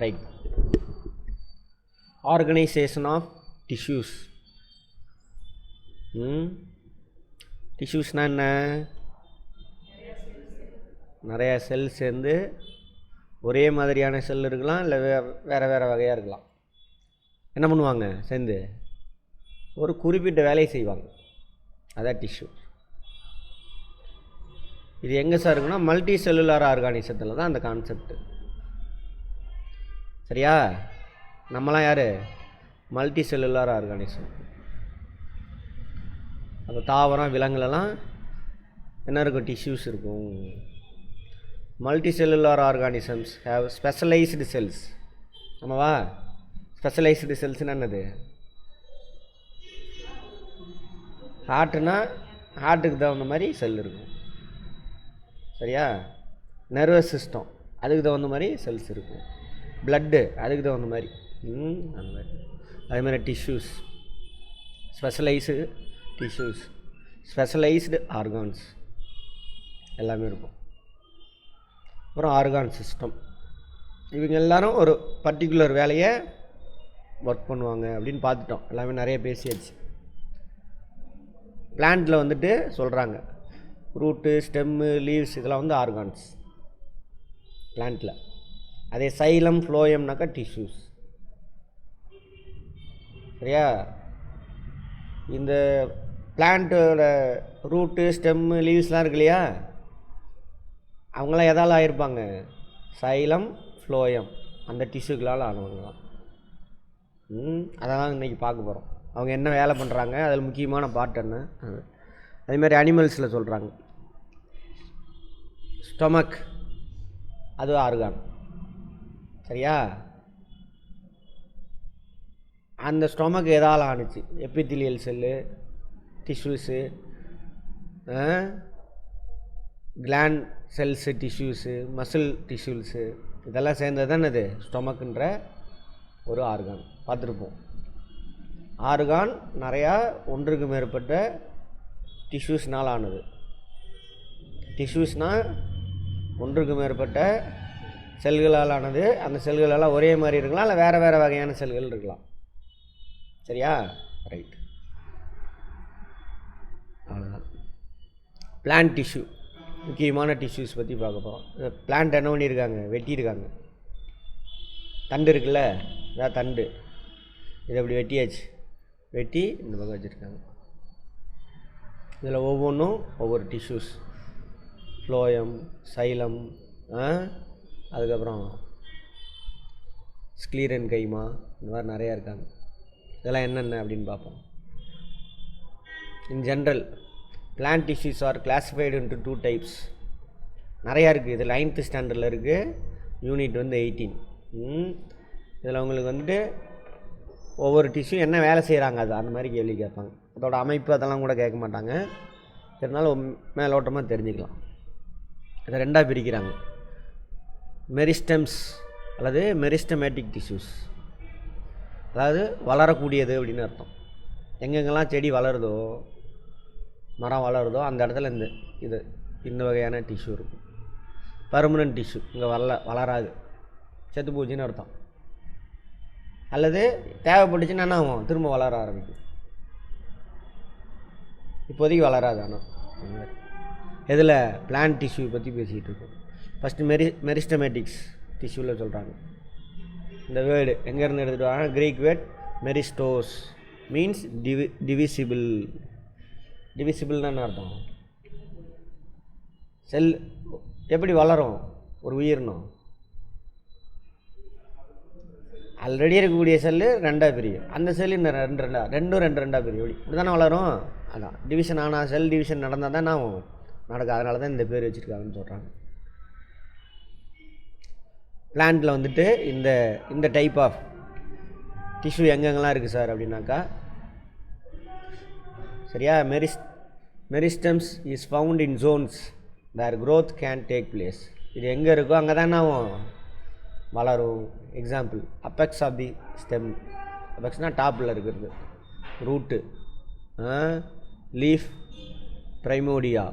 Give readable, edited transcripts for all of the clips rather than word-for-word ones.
Right. Organization of tissues. டிஷ்யூஸ்னால் என்ன? நிறையா செல் சேர்ந்து ஒரே மாதிரியான செல் இருக்கலாம், இல்லை வேறு வேறு வகையாக இருக்கலாம். என்ன பண்ணுவாங்க சேர்ந்து? ஒரு குறிப்பிட்ட வேலையை செய்வாங்க. அதான் டிஷ்யூ. இது எங்கே சார் இருக்குன்னா மல்டி செல்லுலார் ஆர்கானிசத்தில் தான் அந்த கான்செப்ட். சரியா? நம்மளாம் யார்? Multi cellular organism. அந்த தாவரம் விலங்குலலாம் என்ன இருக்கும்? டிஷ்யூஸ் இருக்கும். Multi cellular organisms have specialised cells. ஆமாவா? ஸ்பெஷலைஸ்டு செல்ஸ்னால் என்னது? ஹார்ட்டுனா ஹார்ட்டுக்கு தகுந்த மாதிரி செல் இருக்கும். சரியா? நர்வஸ் சிஸ்டம் அதுக்கு தகுந்த மாதிரி செல்ஸ் இருக்கும். பிளட்டு அதுக்கு தகுந்த மாதிரி அந்த மாதிரி. அதே மாதிரி tissues, specialised tissues, specialised organs எல்லாமே இருக்கும். அப்புறம் ஆர்கான் சிஸ்டம். இவங்க எல்லாரும் ஒரு பர்டிகுலர் வேலையை ஒர்க் பண்ணுவாங்க அப்படின்னு பார்த்துட்டோம். எல்லாமே நிறைய பேசியாச்சு. பிளான்ட்டில் வந்துட்டு சொல்கிறாங்க ரூட்டு, ஸ்டெம்மு, லீவ்ஸ் இதெல்லாம் வந்து ஆர்கான்ஸ் பிளான்ட்டில். அதே சைலம், ஃப்ளோயம்னாக்கா டிஷ்யூஸ். சரியா? இந்த பிளான்ட்டோட ரூட்டு, ஸ்டெம்மு, லீவ்ஸ்லாம் இருக்கு இல்லையா, அவங்களாம் எதால் ஆகிருப்பாங்க? சைலம், ஃப்ளோயம் அந்த டிஷ்யூக்களால் ஆனவங்க தான். அதெல்லாம் இன்றைக்கி பார்க்க போகிறோம். அவங்க என்ன வேலை பண்ணுறாங்க, அதில் முக்கியமான பார்ட் என்ன. அதேமாதிரி அனிமல்ஸில் சொல்கிறாங்க ஸ்டொமக் அது ஆர்கான். சரியா? அந்த ஸ்டொமக் எதால் ஆணுச்சு? எபித்திலியல் cell, tissues, gland cells, tissues, muscle tissues இதெல்லாம் சேர்ந்தது தான் இது ஸ்டொமக்குன்ற ஒரு ஆர்கான். பார்த்துருப்போம். ஆர்கான் நிறையா ஒன்றுக்கு மேற்பட்ட டிஷ்யூஸ்னால் ஆனது. டிஷ்யூஸ்னால் ஒன்றுக்கு மேற்பட்ட செல்களால் ஆனது. அந்த செல்களெல்லாம் ஒரே மாதிரி இருக்கலாம், இல்லை வேறு வேறு வகையான செல்கள் இருக்கலாம். சரியா? ரைட். அவ்வளோதான். பிளான்ட் டிஷ்யூ முக்கியமான டிஷ்யூஸ் பற்றி பார்க்க போகிறோம். பிளான்ட் என்ன பண்ணியிருக்காங்க? வெட்டியிருக்காங்க. தண்டு இருக்குல்ல, இதான் தண்டு. இதை அப்படி வெட்டியாச்சு. வெட்டி இந்த பக்கம் வச்சுருக்காங்க. இதில் ஒவ்வொன்றும் ஒவ்வொரு டிஷ்யூஸ். ஃப்ளோயம், சைலம், அதுக்கப்புறம் ஸ்க்ளீரன் கைமா, இந்த மாதிரி நிறையா இருக்காங்க. இதெல்லாம் என்னென்ன அப்படின்னு பார்ப்போம். In general plant tissues are classified into 2 types. நிறையா இருக்குது. இது 9th ஸ்டாண்டர்டில் இருக்குது. யூனிட் வந்து 18. இதில் உங்களுக்கு வந்துட்டு ஒவ்வொரு டிஷ்யூ என்ன வேலை செய்கிறாங்க அது அந்த மாதிரி கேள்வி கேட்பாங்க. அதோட அமைப்பு அதெல்லாம் கூட கேட்க மாட்டாங்க. இருந்தாலும் மேலோட்டமாக தெரிஞ்சுக்கலாம். இதை ரெண்டாக பிரிக்கிறாங்க. மெரிஸ்டெம்ஸ் அல்லது மெரிஸ்டமேட்டிக் டிஷ்யூஸ், அதாவது வளரக்கூடியது அப்படின்னு அர்த்தம். எங்கெங்கெல்லாம் செடி வளருதோ, மரம் வளருதோ அந்த இடத்துல இந்த வகையான டிஷ்யூ இருக்கும். பர்மனன்ட் டிஷ்யூ இங்கே வளராது, செத்து போச்சுன்னு அர்த்தம். அல்லது தேவைப்பட்டுச்சுன்னா என்ன ஆகும்? திரும்ப வளர ஆரம்பிக்கும். இப்போதைக்கு வளராது. ஆனால் இதில் பிளான்ட் டிஷ்யூ பற்றி பேசிகிட்டு இருக்கோம். ஃபஸ்ட்டு மெரிஸ்டமேட்டிக்ஸ் டிஷ்யூவில் சொல்கிறாங்க. இந்த வேர்டு எங்கேருந்து எடுத்துகிட்டு வராங்க? க்ரீக் வேர்ட் மெரிஸ்டோஸ், மீன்ஸ் டிவிசிபிள். டிவிசிபிள்னா என்ன அர்த்தம்? செல் எப்படி வளரும் ஒரு உயிரினம்? ஆல்ரெடி இருக்கக்கூடிய செல்லு ரெண்டாக பிரியும். அந்த செல்லு ரெண்டும் ரெண்டாக பிரியும். இப்படி தானே வளரும். அதான் டிவிஷன். ஆனால் செல் டிவிஷன் நடந்தால் தான் நான் நடக்கும். அதனால தான் இந்த பேர் வச்சுருக்காங்கன்னு சொல்கிறாங்க. பிளான்ட்டில் வந்துட்டு இந்த டைப் ஆஃப் டிஷ்யூ எங்கெங்கெல்லாம் இருக்குது சார் அப்படின்னாக்கா, சரியா, meristems is found in zones where growth can take place. இது எங்கே இருக்கோ அங்கே தான் வளரும். Example apex of the stem. அப்பெக்ஸ்னால் டாப்பில் இருக்கிறது. ரூட்டு, லீஃப், ப்ரைமோடியா,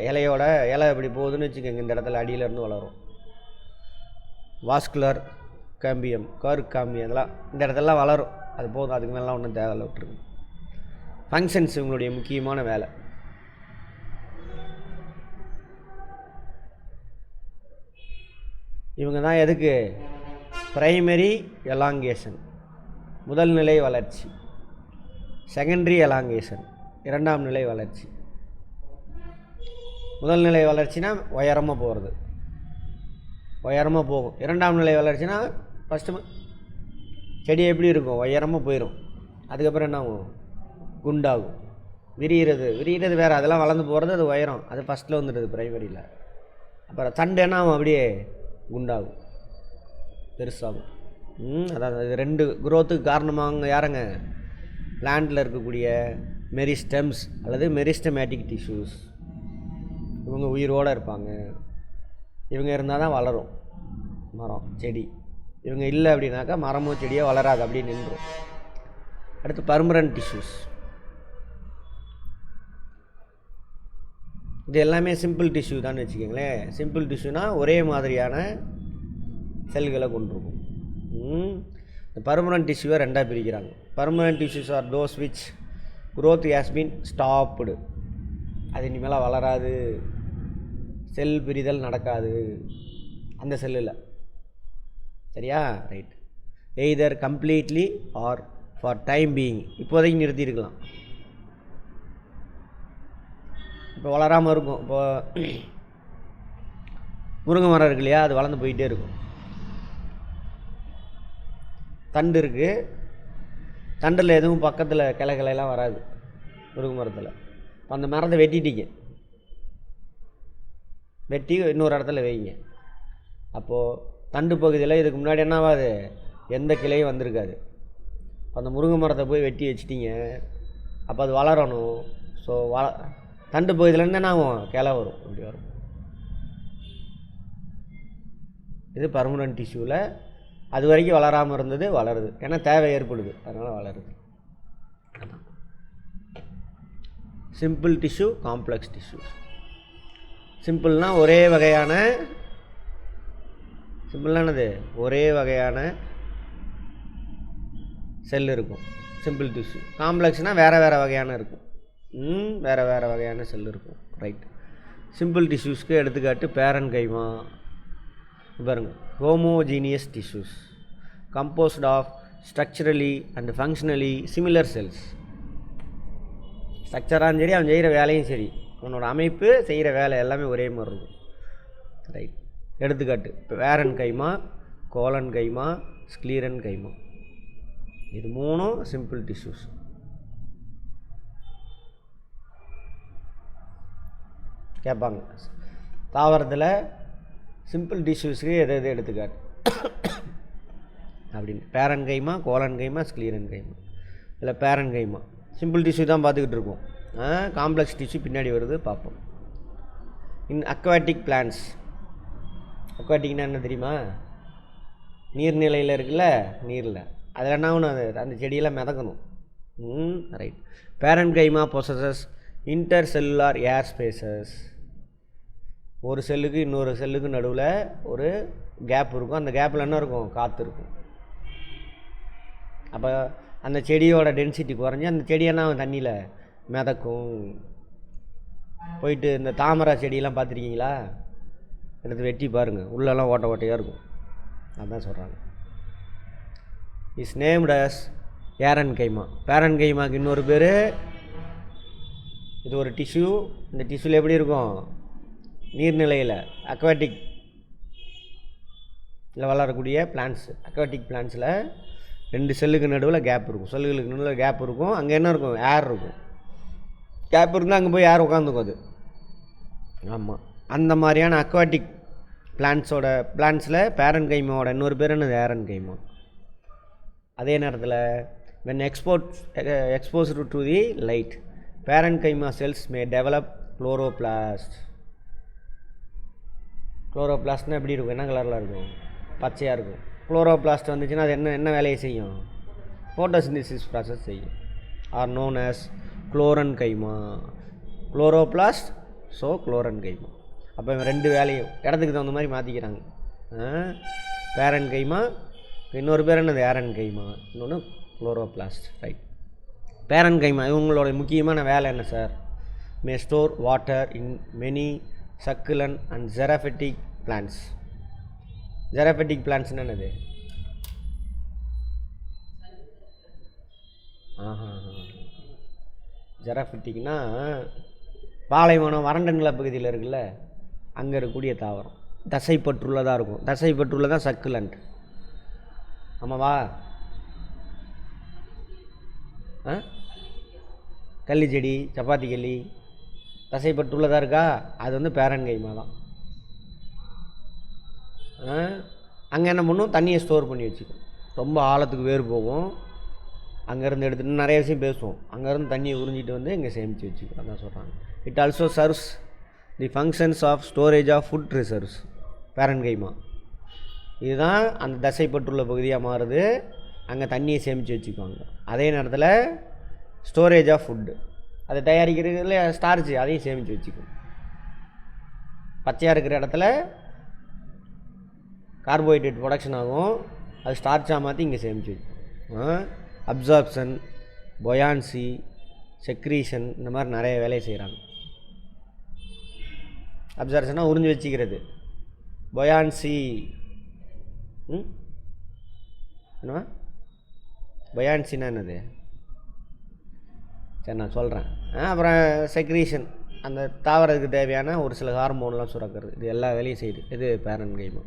இலையோட இலை எப்படி போகுதுன்னு வச்சுக்கோங்க. இந்த இடத்துல அடியிலேருந்து வளரும். வாஸ்குலர் காம்பியம், கர் காம்பியம், இதெல்லாம் இந்த இடத்துலலாம் வளரும். அது போதும், அதுக்கு மேலாம் ஒன்றும் தேவையில்லை, விட்டுருங்க. ஃபங்க்ஷன்ஸ் இவங்களுடைய முக்கியமான வேலை. இவங்க தான் எதுக்கு? பிரைமரி எலாங்கேஷன் முதல் நிலை வளர்ச்சி, செகண்டரி எலாங்கேஷன் இரண்டாம் நிலை வளர்ச்சி. முதல் நிலை வளர்ச்சினா உயரமாக போகிறது, உயரமாக போகும். இரண்டாம் நிலை வளர்ச்சினா ஃபஸ்ட்டு செடி எப்படி இருக்கும்? உயரமாக போயிடும். அதுக்கப்புறம் என்ன ஆகும்? குண்டாகும். விரிகிறது வேறு, அதெல்லாம் வளர்ந்து போகிறது, அது உயரம், அது ஃபஸ்ட்டில் வந்துடுது பிரைமரியில். அப்புறம் தண்டு என்ன ஆகும்? அப்படியே குண்டாகும், பெருசாகும். அதான் அது 2 குரோத்துக்கு காரணமாக யாருங்க? பிளான்ட்டில் இருக்கக்கூடிய மெரிஸ்டெம்ஸ் அல்லது மெரிஸ்டமேட்டிக் டிஷ்யூஸ். இவங்க உயிரோடு இருப்பாங்க. இவங்க இருந்தால் தான் வளரும் மரம் செடி. இவங்க இல்லை அப்படின்னாக்கா மரமோ செடியோ வளராது, அப்படியே நின்றுடும். அடுத்து பர்மனன்ட் டிஷ்யூஸ். இது எல்லாமே சிம்பிள் டிஷ்யூ தான் வச்சுக்கோங்களேன். சிம்பிள் டிஷ்யூனா ஒரே மாதிரியான செல்களை கொண்டிருக்கும். இந்த பர்மனன்ட் டிஷ்யூவை 2ஆக பிரிக்கிறாங்க. Permanent tissues are those which growth has been stopped. அது இனிமேல் வளராது, செல் பிரிதல் நடக்காது அந்த செல்லில். சரியா? Right. Either completely or for time being. இப்போதைக்கு நிறுத்தியிருக்கலாம், இப்போ வளராமல் இருக்கும். இப்போ முருங்கை மரம் இருக்கு இல்லையா, அது வளர்ந்து போயிட்டே இருக்கும். தண்டு இருக்குது, தண்டில் எதுவும் பக்கத்தில் கிளைகளெல்லாம் வராது முருங்கை மரத்தில். அந்த மரத்தை வெட்டிட்டீங்க, வெட்டி இன்னொரு இடத்துல வைங்க. அப்போது தண்டு பகுதியில் இதுக்கு முன்னாடி என்ன ஆகாது? எந்த கிளையும் வந்திருக்காது. அந்த முருங்கை மரத்தை போய் வெட்டி வச்சிட்டிங்க, அப்போ அது வளரணும். ஸோ தண்டு பகுதியிலேருந்து என்ன ஆகும்? கிளை வரும், இப்படி வரும். இது பர்மனன்ட் டிஷ்யூவில் அது வரைக்கும் வளராமல் இருந்தது வளருது, ஏன்னா தேவை ஏற்படுது, அதனால் வளருது. Simple tissue, complex tissue. சிம்பிள்னால் ஒரே வகையான, சிம்பிளானது ஒரே வகையான செல் இருக்கும் சிம்பிள் டிஷ்யூ. காம்ப்ளெக்ஸ்னால் வேறு வேறு வகையான இருக்கும், வேறு வேறு வகையான செல் இருக்கும். ரைட். சிம்பிள் டிஷ்யூஸ்க்கு எடுத்துக்காட்டு பேரன்கைமா. பாருங்கள், homogeneous tissues composed of structurally and functionally similar cells. ஸ்ட்ரக்சராகவும் சரி, அவன் செய்கிற வேலையும் சரி, அவனோட அமைப்பு செய்கிற வேலை எல்லாமே ஒரே மாதிரி இருக்கும். ரைட். எடுத்துக்காட்டு பேரன் கைமா, கோலன் கைமா, ஸ்க்ளீரன் கைமா. இது 3 சிம்பிள் டிஷ்யூஸ். கேட்பாங்க தாவரத்தில் சிம்பிள் டிஷ்யூஸுக்கு எது எது எடுத்துக்காட்டு அப்படின்னு. பேரன் கைமா, கோலன் கைமா, ஸ்க்ளீரன் கைமா. இல்லை பேரன் கைமா சிம்பிள் டிஷ்யூ தான் பார்த்துக்கிட்டு இருக்கோம். காம்ப்ளெக்ஸ் டிஷ்யூ பின்னாடி வருது, பார்ப்போம். இன் அக்வாட்டிக் பிளான்ஸ். அக்வாட்டிக்னா என்ன தெரியுமா? நீர்நிலையில் இருக்குல்ல, நீரில் அதில் என்ன ஆகணும்? அந்த செடியெல்லாம் மிதக்கணும். ரைட். பேரன் கைமா பொசஸஸ் இன்டர் செல்லுலார் ஏர் ஸ்பேசஸ். ஒரு செல்லுக்கு இன்னொரு செல்லுக்கு நடுவில் ஒரு கேப் இருக்கும். அந்த கேப்பில் என்ன இருக்கும்? காற்று இருக்கும். அப்போ அந்த செடியோட டென்சிட்டி குறைஞ்சி அந்த செடி என்ன தண்ணியில் மிதக்கும். போயிட்டு இந்த தாமரை செடியெல்லாம் பார்த்துருக்கீங்களா? எடுத்து வெட்டி பாருங்கள், உள்ளெல்லாம் ஓட்ட ஓட்டையாக இருக்கும். அதுதான் சொல்கிறாங்க. இஸ் நேம்டு அஸ் பேரன் கைமா. பேரன் கைமாக்கு இன்னொரு பேர், இது ஒரு டிஷ்யூ. இந்த டிஷ்யூவில் எப்படி இருக்கும்? நீர்நிலையில் அக்வாட்டிக் வளரக்கூடிய பிளான்ட்ஸ். அக்வாட்டிக் பிளான்ட்ஸில் 2 செல்லுக்கு நடுவில் கேப் இருக்கும். செல்லுகளுக்கு நடுவில் கேப் இருக்கும். அங்கே என்ன இருக்கும்? ஏர் இருக்கும். கேப் இருந்தால் அங்கே போய் ஏர் உட்காந்துக்கும் அது. ஆமாம், அந்த மாதிரியான அக்வாட்டிக் பிளான்ட்ஸில் பேரன் கைமாவோட இன்னொரு பேர் என்னது? ஏரன் கைமா. அதே நேரத்தில் when exposed to the light, parenchyma cells may develop chloroplast. குளோரோபிளாஸ்ட்னா எப்படி இருக்கும்? என்ன கலரில் இருக்கும்? பச்சையாக இருக்கும். குளோரோபிளாஸ்ட் வந்துச்சுன்னா அது என்ன வேலையை செய்யும்? ஃபோட்டோசிந்தசிஸ் ப்ராசஸ் செய்யும். Are known as chlorenchyma. Chloroplast, so chlorenchyma. அப்போ 2 வேலையும் இடத்துக்கு தகுந்த மாதிரி மாற்றிக்கிறாங்க. பேரன்கைமா, இன்னொரு பேர் என்னது ஏரன்கைமா, இன்னொன்று குளோரோபிளாஸ்ட். ரைட். பேரன்கைமா இவங்களோட முக்கியமான வேலை என்ன sir? May store water in many succulent and xerophytic plants. Xerophytic plants என்னது? ஜெராஃபெட்டிக்னா பாலைவனம் வறண்ட நிலப்பகுதியில் இருக்குல்ல, அங்கே இருக்கக்கூடிய தாவரம். தசைப்பற்றுள்ளதாக இருக்கும். தசைப்பற்றுள்ளதான் சக்குலண்ட். ஆமாவா? கள்ளி செடி, சப்பாத்தி கள்ளி தசைப்பற்றுள்ளதாக இருக்கா? அது வந்து பேரன்கைமா தான். அங்கே என்ன பண்ணும்? தண்ணியை ஸ்டோர் பண்ணி வச்சுக்கும். ரொம்ப ஆழத்துக்கு வேர் போகும். அங்கேருந்து எடுத்துகிட்டு நிறைய விஷயம் பேசுவோம். அங்கேருந்து தண்ணியை உறிஞ்சிட்டு வந்து இங்கே சேமித்து வச்சுக்கும். அதான் சொல்கிறாங்க. It also serves the functions of storage of food reserves. Parenchyma இதுதான் அந்த தசைப்பற்றுள்ள பகுதியாக மாறுது. அங்கே தண்ணியை சேமித்து வச்சுக்குவாங்க. அதே நேரத்தில் ஸ்டோரேஜ் ஆஃப் ஃபுட்டு, அதை தயாரிக்கிறதுல ஸ்டார்ச்சு, அதையும் சேமித்து வச்சுக்கும். பச்சையாக இருக்கிற இடத்துல கார்போஹைட்ரேட் ப்ரொடக்ஷன் ஆகும், அது ஸ்டார்ச்சாக மாற்றி இங்கே சேமித்து வச்சுக்கும். அப்சார்ப்ஷன், பொயான்சி, செக்ரீஷன், இந்த மாதிரி நிறைய வேலையை செய்கிறாங்க. அப்சார்ப்ஷனாக உறிஞ்சி வச்சுக்கிறது. பொயான்சி என்னவா? பொயான்சின்னா என்னது? சரி நான் சொல்கிறேன். அப்புறம் செக்ரீஷன், அந்த தாவரத்துக்கு தேவையான ஒரு சில ஹார்மோன்லாம் சுரக்கிறது. இது எல்லா வேலையும் செய்யுது. இது பேரன்கைமா.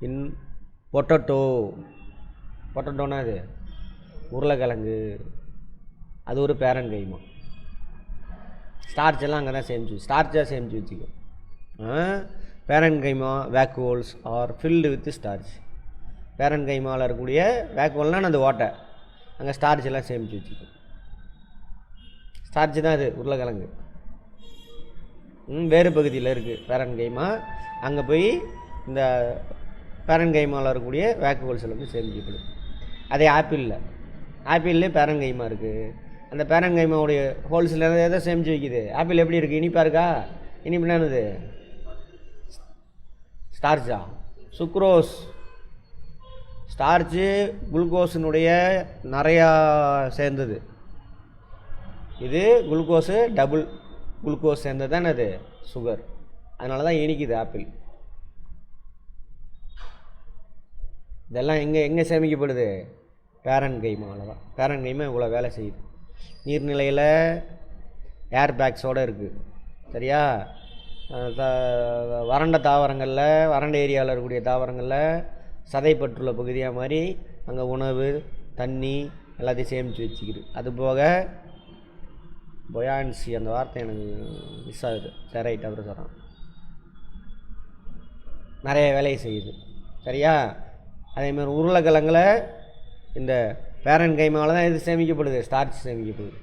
இன் பொட்டட்டோனா அது உருளைக்கிழங்கு, அது ஒரு பேரன்கைமா. ஸ்டார்ச் எல்லாம் அங்கே தான் ஸ்டார்ச்சாக சேமித்து வச்சுக்கும். Parenchyma vacuoles are filled with starch. பேரன்கைமாவில் இருக்கக்கூடிய வேக்யூல்னால் அந்த ஓட்டை, அங்கே ஸ்டார்ச் எல்லாம் சேமித்து வச்சுக்கும். ஸ்டார்ச் தான் அது உருளைக்கிழங்கு. வேறு பகுதியில் இருக்குது பேரன்கைமா. அங்கே போய் இந்த பேரன்கைமாவில் இருக்கக்கூடிய வேக்யூல்ஸில் வந்து சேமிக்கப்படுது. அதே ஆப்பிள்லேயே பேரன்கைமா இருக்குது. அந்த பேரன்கைமாவுடைய ஹோல்ஸில் எதை சேமித்து வைக்குது? ஆப்பிள் எப்படி இருக்குது? இனிப்பாக இருக்கா? இனிப்புனா என்னது? ஸ்டார்ச்சா? சுக்ரோஸ். ஸ்டார்ச்சு குளுக்கோஸினுடைய நிறையா சேர்ந்தது. இது குளுக்கோஸு டபுள் குளுக்கோஸ் சேர்ந்தது தான் அது சுகர். அதனால தான் இனிக்குது ஆப்பிள். இதெல்லாம் எங்கே சேமிக்கப்படுது? பேரன்கைமாவில் தான். பேரன்கைமா இவ்வளோ வேலை செய்யுது. நீர்நிலையில் ஏர் பேக்ஸோடு இருக்குது. சரியா? வறண்ட தாவரங்களில், வறண்ட ஏரியாவில் இருக்கக்கூடிய தாவரங்களில் சதைப்பற்றுள்ள பகுதியாக மாதிரி அங்கே உணவு, தண்ணி எல்லாத்தையும் சேமித்து வச்சுக்கிது. அதுபோக பொயான்சி, அந்த வார்த்தை எனக்கு மிஸ் ஆகுது. சரி ரைட், அப்புறம் சொல்கிறான். நிறைய வேலையை செய்யுது. சரியா? அதேமாதிரி உருளைக்கிழங்கில் இந்த பேரன்கைமாவில் தான் இது சேமிக்கப்படுது, ஸ்டார்ச் சேமிக்கப்படுது.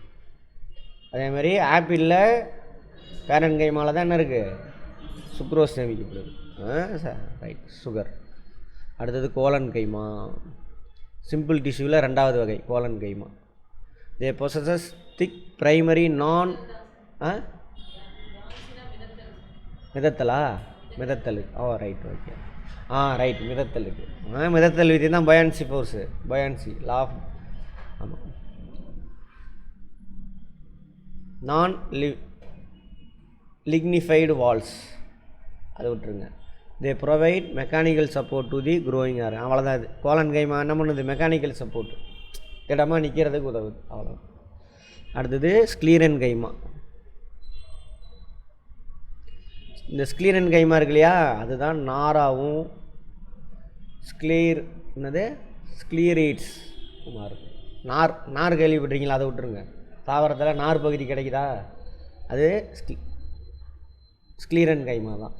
அதேமாதிரி ஆப்பிளில் பேரன்கைமாவில் தான் என்ன இருக்குது? சுக்ரோஸ் சேமிக்கப்படுது. Right, sugar. அடுத்தது கோலன்கைமா. சிம்பிள் டிஷ்யூவில் ரெண்டாவது வகை collenchyma. They possess thick primary non மிதத்தலா? மிதத்தல். Right, okay. ரைட், மிதத்தலுக்கு. மிதத்தல் விதி தான் buoyancy force, buoyancy law of. ஆமாம். நான் லிக்னிஃபைடு வால்ஸ், அதை விட்டுருங்க. They provide mechanical support to the growing are. அவ்வளோதான். இது கோலன்கைமா என்ன பண்ணுது? மெக்கானிக்கல் சப்போர்ட், திடமாக நிற்கிறதுக்கு உதவுது. அவ்வளோ. அடுத்தது ஸ்க்ளீரன்கைமா. இந்த ஸ்க்ளீரன்கைமா இருக்கு இல்லையா, அதுதான் நாராவும் ஸ்க்ளீரீட்ஸ் மாறும். நார் கேள்விப்பட்டிருக்கீங்களா? அதை விட்டுருங்க. தாவரத்தில் நார் பகுதி கிடைக்குதா? அது ஸ்க்ளீரன்கைமா தான்.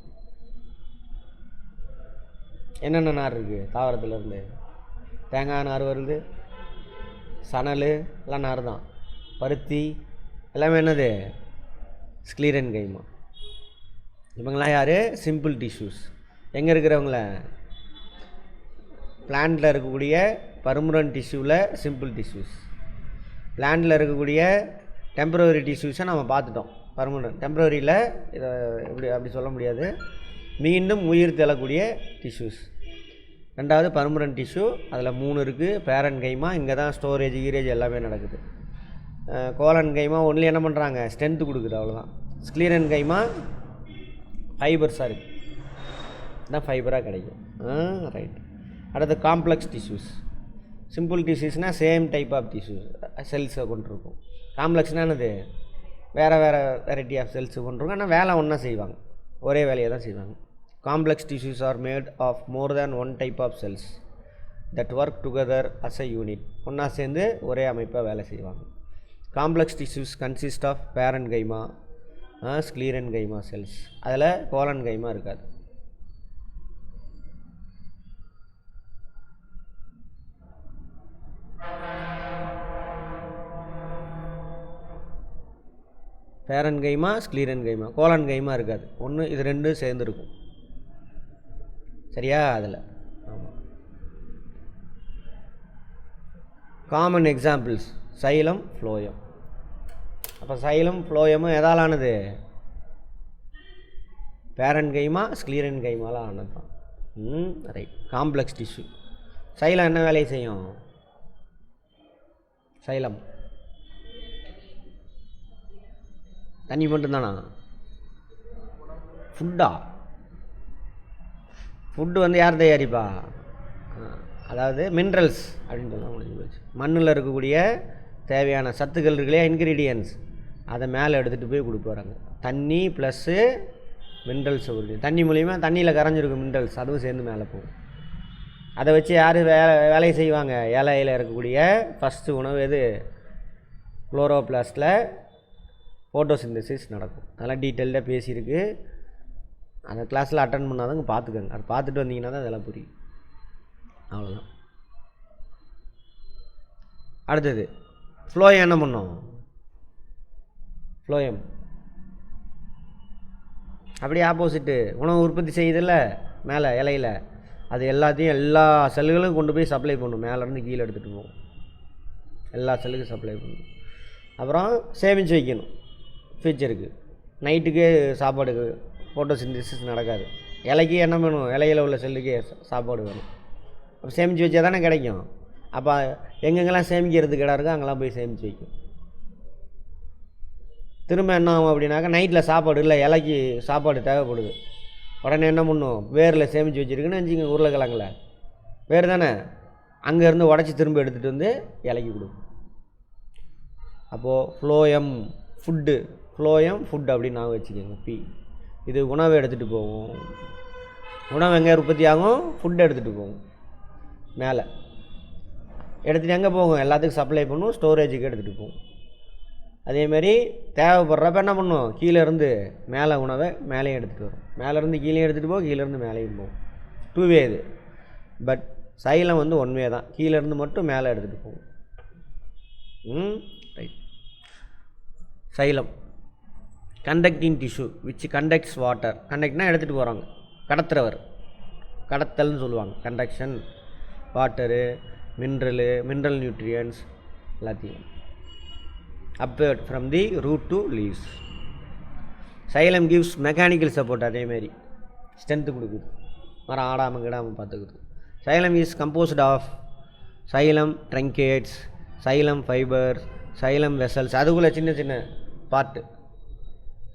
என்னென்ன நார் இருக்குது தாவரத்தில் இருந்து? தேங்காய் நார் வருது, சணல் எல்லாம் நார் தான். பருத்தி எல்லாமே என்னது? ஸ்க்ளீரன்கைமா. இவங்களாம் யார்? Simple tissues. எங்கே இருக்கிறவங்கள? பிளான்ட்டில் இருக்கக்கூடிய பர்மனன்ட் டிஷ்யூவில் சிம்பிள் டிஷ்யூஸ். பிளான்ட்டில் இருக்கக்கூடிய டெம்பரவரி டிஷ்யூஸை நம்ம பார்த்துட்டோம். பர்மனன்ட், டெம்பரவரியில் இதை அப்படி சொல்ல முடியாது. மீண்டும் உயிர் தெள்ளக்கூடிய டிஷ்யூஸ். ரெண்டாவது பர்மனன்ட் டிஷ்யூ, அதில் 3 இருக்குது. பேரன் கைமா, இங்கே தான் ஸ்டோரேஜ் கீரேஜ் எல்லாமே நடக்குது. கோலன் கைமா ஒன்லி என்ன பண்ணுறாங்க, ஸ்ட்ரென்த்து கொடுக்குது, அவ்வளோதான். ஸ்க்ளீரன் கைமா ஃபைபர்ஸாக இருக்குது, தான் ஃபைபராக கிடைக்கும். ரைட். அடுத்து காம்ப்ளெக்ஸ் டிஷ்யூஸ். சிம்பிள் டிஷ்யூஸ்னால் சேம் டைப் ஆஃப் டிஷ்யூஸ் செல்ஸை கொண்டிருக்கும். காம்ப்ளெக்ஸ்னால் என்னது, வேறு வேறு வெரைட்டி ஆஃப் செல்ஸ் கொண்டிருக்கும், ஆனால் வேலை ஒன்றா செய்வாங்க, ஒரே வேலையை தான் செய்வாங்க. Complex tissues are made of more than one type of cells that work together as a unit. ஒன்றா சேர்ந்து ஒரே அமைப்பாக வேலை செய்வாங்க. காம்ப்ளெக்ஸ் டிஷ்யூஸ் கன்சிஸ்ட் ஆஃப் பேரன் கைமா, ஸ்க்ளீரன் கைமா செல்ஸ். அதில் கோலன் கைமா இருக்காது. பேரன் கைமா, ஸ்க்ளீரன் கைமா, கோலன் கைமா இருக்காது. ஒன்று இது ரெண்டும் சேர்ந்துருக்கும். சரியா? அதில் ஆமாம். Common examples xylem, phloem. அப்போ சைலம் ஃப்ளோயமும் எதால் ஆனது, பேரன் கைமா ஸ்க்ளீரன் கைமாலாம் ஆனது தான். ரைட். Complex tissue. சைலம் என்ன வேலையை செய்யும்? சைலம் தண்ணி மட்டும்தானா? ஃபுட்டா? ஃபுட்டு வந்து யார் தயாரிப்பா? அதாவது மினரல்ஸ் அப்படின்னு சொல்லுவாங்க. மண்ணில் இருக்கக்கூடிய தேவையான சத்துக்கள் இருக்குல்லையா, இன்க்ரீடியன்ஸ், அதை மேலே எடுத்துகிட்டு போய் கொடுப்பாங்க. தண்ணி ப்ளஸ்ஸு மினரல்ஸ். தண்ணி மூலிமா தண்ணியில் கரைஞ்சிருக்கும் மினரல்ஸ், அதுவும் சேர்ந்து மேலே போகும். அதை வச்சு யார் வேலையை செய்வாங்க? இலையில் இருக்கக்கூடிய ஃபஸ்ட்டு உணவு எது? குளோரோபிளாஸ்டில் ஃபோட்டோசிந்தசிஸ் நடக்கும். அதெல்லாம் டீட்டெயில்டாக பேசியிருக்கு. அந்த கிளாஸில் அட்டன் பண்ணாதவங்க பார்த்துக்கோங்க. அதை பார்த்துட்டு வந்தீங்கன்னா தான் அதெல்லாம் புரியும். அவ்வளோதான். அடுத்தது ஃப்ளோயம் என்ன பண்ணோம்? ஃப்ளோயம் அப்படியே ஆப்போசிட்டு, உணவு உற்பத்தி செய்யுதில்ல மேலே இலையில், அது எல்லாத்தையும் எல்லா செல்லுகளும் கொண்டு போய் சப்ளை பண்ணும். மேலேருந்து கீழே எடுத்துகிட்டு போகும், எல்லா செல்லுக்கும் சப்ளை பண்ணும். அப்புறம் சேமித்து வைக்கணும் ஃபியூச்சருக்கு. நைட்டுக்கு சாப்பாடுக்கு ஃபோட்டோசிந்தசிஸ் நடக்காது. இலைக்கு என்ன வேணும்? இலையில் உள்ள செல்லுக்கு சாப்பாடு வேணும். அப்போ சேமித்து வச்சா தானே கிடைக்கும். அப்போ எங்கெங்கெல்லாம் சேமிக்கிறதுக்கு இடம் இருக்கோ அங்கெல்லாம் போய் சேமித்து வைக்கும். திரும்ப என்ன ஆகும் அப்படின்னாக்கா, நைட்டில் சாப்பாடு இல்லை, இலைக்கு சாப்பாடு தேவைப்படுது. உடனே என்ன பண்ணும்? வேரில் சேமித்து வச்சுருக்குன்னு வச்சுங்க, உருளைக்கிழங்குல வேர் தானே, அங்கேருந்து உடச்சி திரும்ப எடுத்துகிட்டு வந்து இலைக்கு கொடுக்கும். அப்போது ஃப்ளோயம் ஃபுட்டு, ஃப்ளோயம் ஃபுட் அப்படின்னு நான் வச்சுக்கோங்க. பி இது உணவை எடுத்துகிட்டு போகும். உணவு எங்கே உற்பத்தி ஆகும்? ஃபுட்டை எடுத்துகிட்டு போகும். மேலே எடுத்துகிட்டு எங்கே போகும்? எல்லாத்துக்கும் சப்ளை பண்ணும், ஸ்டோரேஜுக்கு எடுத்துகிட்டு போகும். அதேமாரி தேவைப்படுறப்ப என்ன பண்ணும்? கீழே இருந்து மேலே உணவை மேலேயும் எடுத்துகிட்டு வரும். மேலேருந்து கீழே எடுத்துகிட்டு போகும், கீழேருந்து மேலேயும் போகும். 2 வே இது. பட் சைலம் வந்து 1 வே தான். கீழேருந்து மட்டும் மேலே எடுத்துகிட்டு போகும். Right. Xylem conducting tissue which conducts water. கண்டக்ட்னா எடுத்துகிட்டு போகிறாங்க, கடத்துறவர், கடத்தல்னு சொல்லுவாங்க. கண்டக்ஷன், வாட்டரு, மினரல் நியூட்ரியன்ஸ் எல்லாத்தையும் upward from the root to leaves. Xylem gives mechanical support. அதேமாரி ஸ்ட்ரென்த்து கொடுக்குது, மரம் ஆடாமல் கிடாமல் பார்த்துக்குது. Xylem is composed of xylem truncates, xylem fibers, xylem vessels. அதுக்குள்ளே சின்ன சின்ன பார்ட்டு,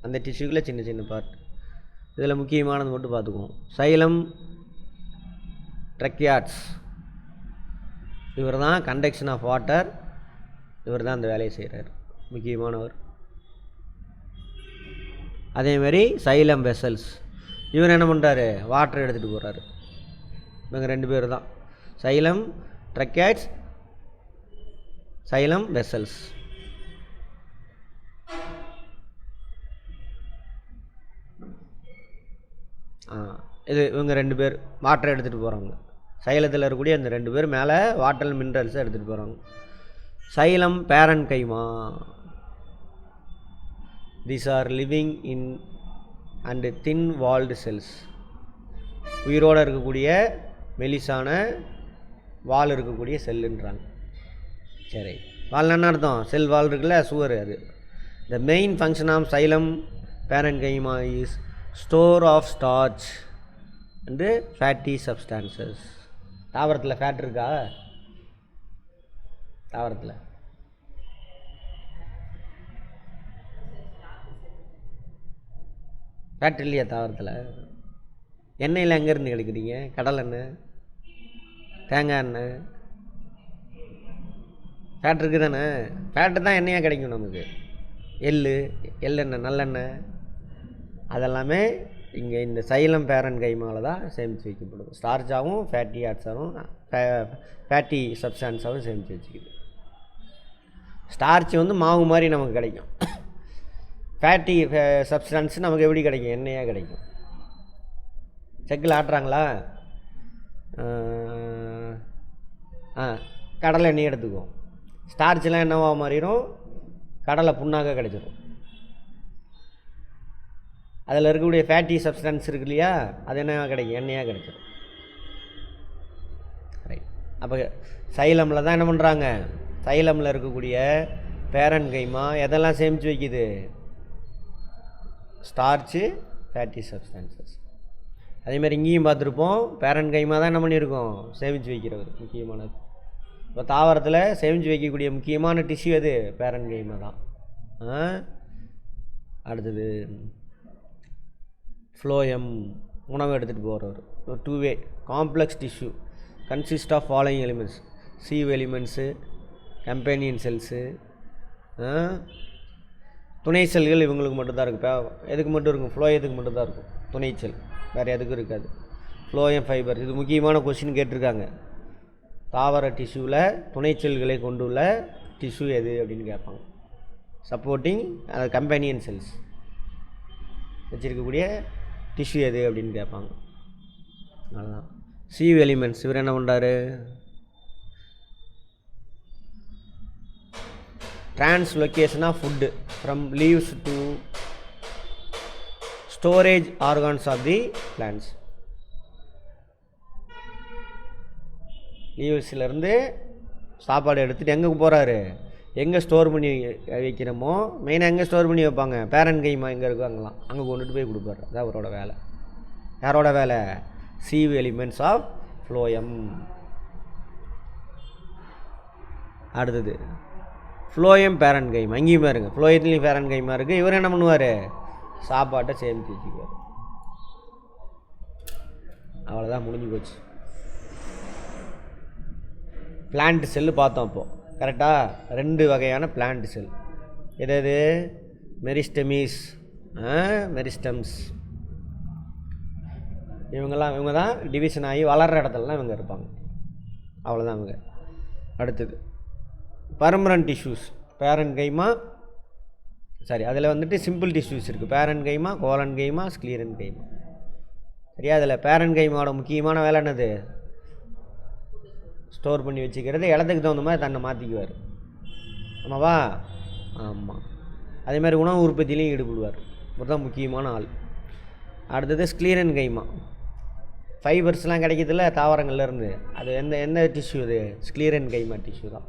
அந்த டிஷ்யூக்குள்ளே சின்ன சின்ன பார்ட். இதில் முக்கியமானது மட்டும் பார்த்துக்குவோம். xylem truncates, இவர் தான் கண்டக்ஷன் ஆஃப் வாட்டர், இவர் தான் அந்த வேலையை செய்கிறார், முக்கியமானவர். அதேமாரி சைலம் வெசல்ஸ், இவர் என்ன பண்ணுறாரு? வாட்டர் எடுத்துகிட்டு போகிறாரு. இவங்க 2 பேர் தான் சைலம் ட்ரக்கேட்ஸ், சைலம் வெசல்ஸ். இது இவங்க 2 பேர் வாட்டர் எடுத்துகிட்டு போகிறாங்க. சைலத்தில் இருக்கக்கூடிய அந்த 2 பேர் மேலே வாட்டர் மினரல்ஸை எடுத்துகிட்டு போகிறாங்க. சைலம் பேரன் கைமா. These are living in and thin walled cells. உயிரோடு இருக்கக்கூடிய மெலிசான வால் இருக்கக்கூடிய செல்லுன்றாங்க. சரி, வால் என்ன அர்த்தம்? செல் வால் இருக்குல்ல, சுவர். அது the main function of xylem parenchyma is store of starch and fatty substances. தாவரத்தில் ஃபேட் இருக்கா? தாவரத்தில் ஃபேட் இல்லையா? தாவரத்தில் எண்ணெயில் எங்கேருந்து கிடைக்கிறீங்க? கடல் எண்ணெய், தேங்காய் எண்ணெய், ஃபேட் இருக்குது தானே. ஃபேட்டு தான் எண்ணெயாக கிடைக்கும் நமக்கு. எள்ளெண்ணெய், நல்லெண்ணெய் அதெல்லாமே இங்கே இந்த சைலம் பேரன் கைமாவில் தான் சேமித்து வைக்கப்படும். ஸ்டார்ச்சாகவும் ஃபேட்டி ஆட்ஸாகவும் ஃபேட்டி சப்ஸ்டான்ஸாகவும் சேமித்து வச்சுக்குது. ஸ்டார்ச் வந்து மாவு மாதிரி நமக்கு கிடைக்கும். ஃபேட்டி சப்ஸ்டான்ஸ் நமக்கு எப்படி கிடைக்கும்? எண்ணெயாக கிடைக்கும். செக்கில் ஆட்டுறாங்களா? கடலை எண்ணெய் எடுத்துக்குவோம். ஸ்டார்ச்லாம் என்னவா மாறிடும்? கடலை புண்ணாக கிடைச்சிடும். அதில் இருக்கக்கூடிய ஃபேட்டி சப்ஸ்டன்ஸ் இருக்கு இல்லையா, அது என்ன கிடைக்கும்? எண்ணெயாக கிடைச்சிடும். ரைட். அப்போ சைலமில் தான் என்ன பண்ணுறாங்க? சைலமில் இருக்கக்கூடிய பேரன் கைமா எதெல்லாம் சேமித்து வைக்குது? Starch, fatty substances. அதேமாதிரி இங்கேயும் பார்த்துருப்போம். பேரன் கைமா தான் என்ன பண்ணியிருக்கோம்? சேமித்து வைக்கிறது முக்கியமானது. இப்போ தாவரத்தில் சேமித்து வைக்கக்கூடிய முக்கியமான டிஷ்யூ அது பேரன் கைமா தான். அடுத்தது ஃப்ளோயம், உணவு எடுத்துகிட்டு போகிறவர். 2-way complex tissue consist of following elements: sieve elements, companion cells, துணை செல்கள் இவங்களுக்கு மட்டும்தான் இருக்குது. எதுக்கு மட்டும் இருக்கும்? ஃப்ளோயத்துக்கு மட்டும்தான் இருக்கும் துணை செல், வேறு எதுக்கும் இருக்காது. ஃப்ளோயம் ஃபைபர், இது முக்கியமான கொஸ்டின் கேட்டிருக்காங்க. தாவர டிஷ்யூவில் துணை செல்களை கொண்டுள்ள டிஷ்யூ எது அப்படின்னு கேட்பாங்க. சப்போர்ட்டிங் கம்பேனியன் செல்ஸ் வச்சுருக்கக்கூடிய டிஷ்யூ எது அப்படின்னு கேட்பாங்க. அதுதான் சீவ் எலிமெண்ட்ஸ். இவர் என்ன பண்ணுறாரு? Translocation of food from leaves to storage organs of the plants. லீவ்ஸ்லேருந்து சாப்பாடு எடுத்துகிட்டு எங்கே போகிறாரு? எங்கே ஸ்டோர் பண்ணி வைக்கிறோமோ, மெயினாக எங்கே ஸ்டோர் பண்ணி வைப்பாங்க? பேரன் கைமா எங்கே இருக்கோ அங்கெல்லாம் அங்கே கொண்டுட்டு போய் கொடுப்பாரு. அதான் அவரோட வேலை. யாரோட வேலை? Sieve elements of phloem. அடுத்தது ஃப்ளோயம் பேரன் கைமா. அங்கேயும் பாருங்க, ஃப்ளோயத்துலேயும் பேரன் கைமா இருக்குது. இவர் என்ன பண்ணுவார்? சாப்பாட்டை சேமித்து வச்சுக்குவார். அவ்வளோதான், முடிஞ்சு போச்சு. பிளான்ட் செல்லு பார்த்தோம். அப்போது கரெக்டாக 2 வகையான பிளான்ட் செல். எது? மெரிஸ்டெமிஸ், மெரிஸ்டம்ஸ். இவங்க தான் டிவிஷன் ஆகி வளர்கிற இடத்துலலாம் இவங்க இருப்பாங்க. அவ்வளோதான் இவங்க. அடுத்தது பர்மனன்ட் டிஷ்யூஸ். பேரன் கைமா, அதில் வந்துட்டு சிம்பிள் டிஷ்யூஸ் இருக்குது. பேரன் கைமா, கோலன் கைமா, ஸ்க்ளீரன் கைமா. சரியா? அதில் பேரன் கைமாவோட முக்கியமான வேலை என்னது? ஸ்டோர் பண்ணி வச்சுக்கிறது. இடத்துக்கு தகுந்த மாதிரி தன்னை மாற்றிக்குவார். ஆமாவா? ஆமாம். அதேமாதிரி உணவு உற்பத்தியிலையும் ஈடுபடுவார். இதுதான் முக்கியமான ஆள். அடுத்தது ஸ்க்ளீரன் கைமா. ஃபைபர்ஸ்லாம் கிடைக்கிறதுல தாவரங்கள்லேருந்து, அது எந்த டிஷ்யூ? அது ஸ்க்ளீரன் கைமா டிஷ்யூ தான்.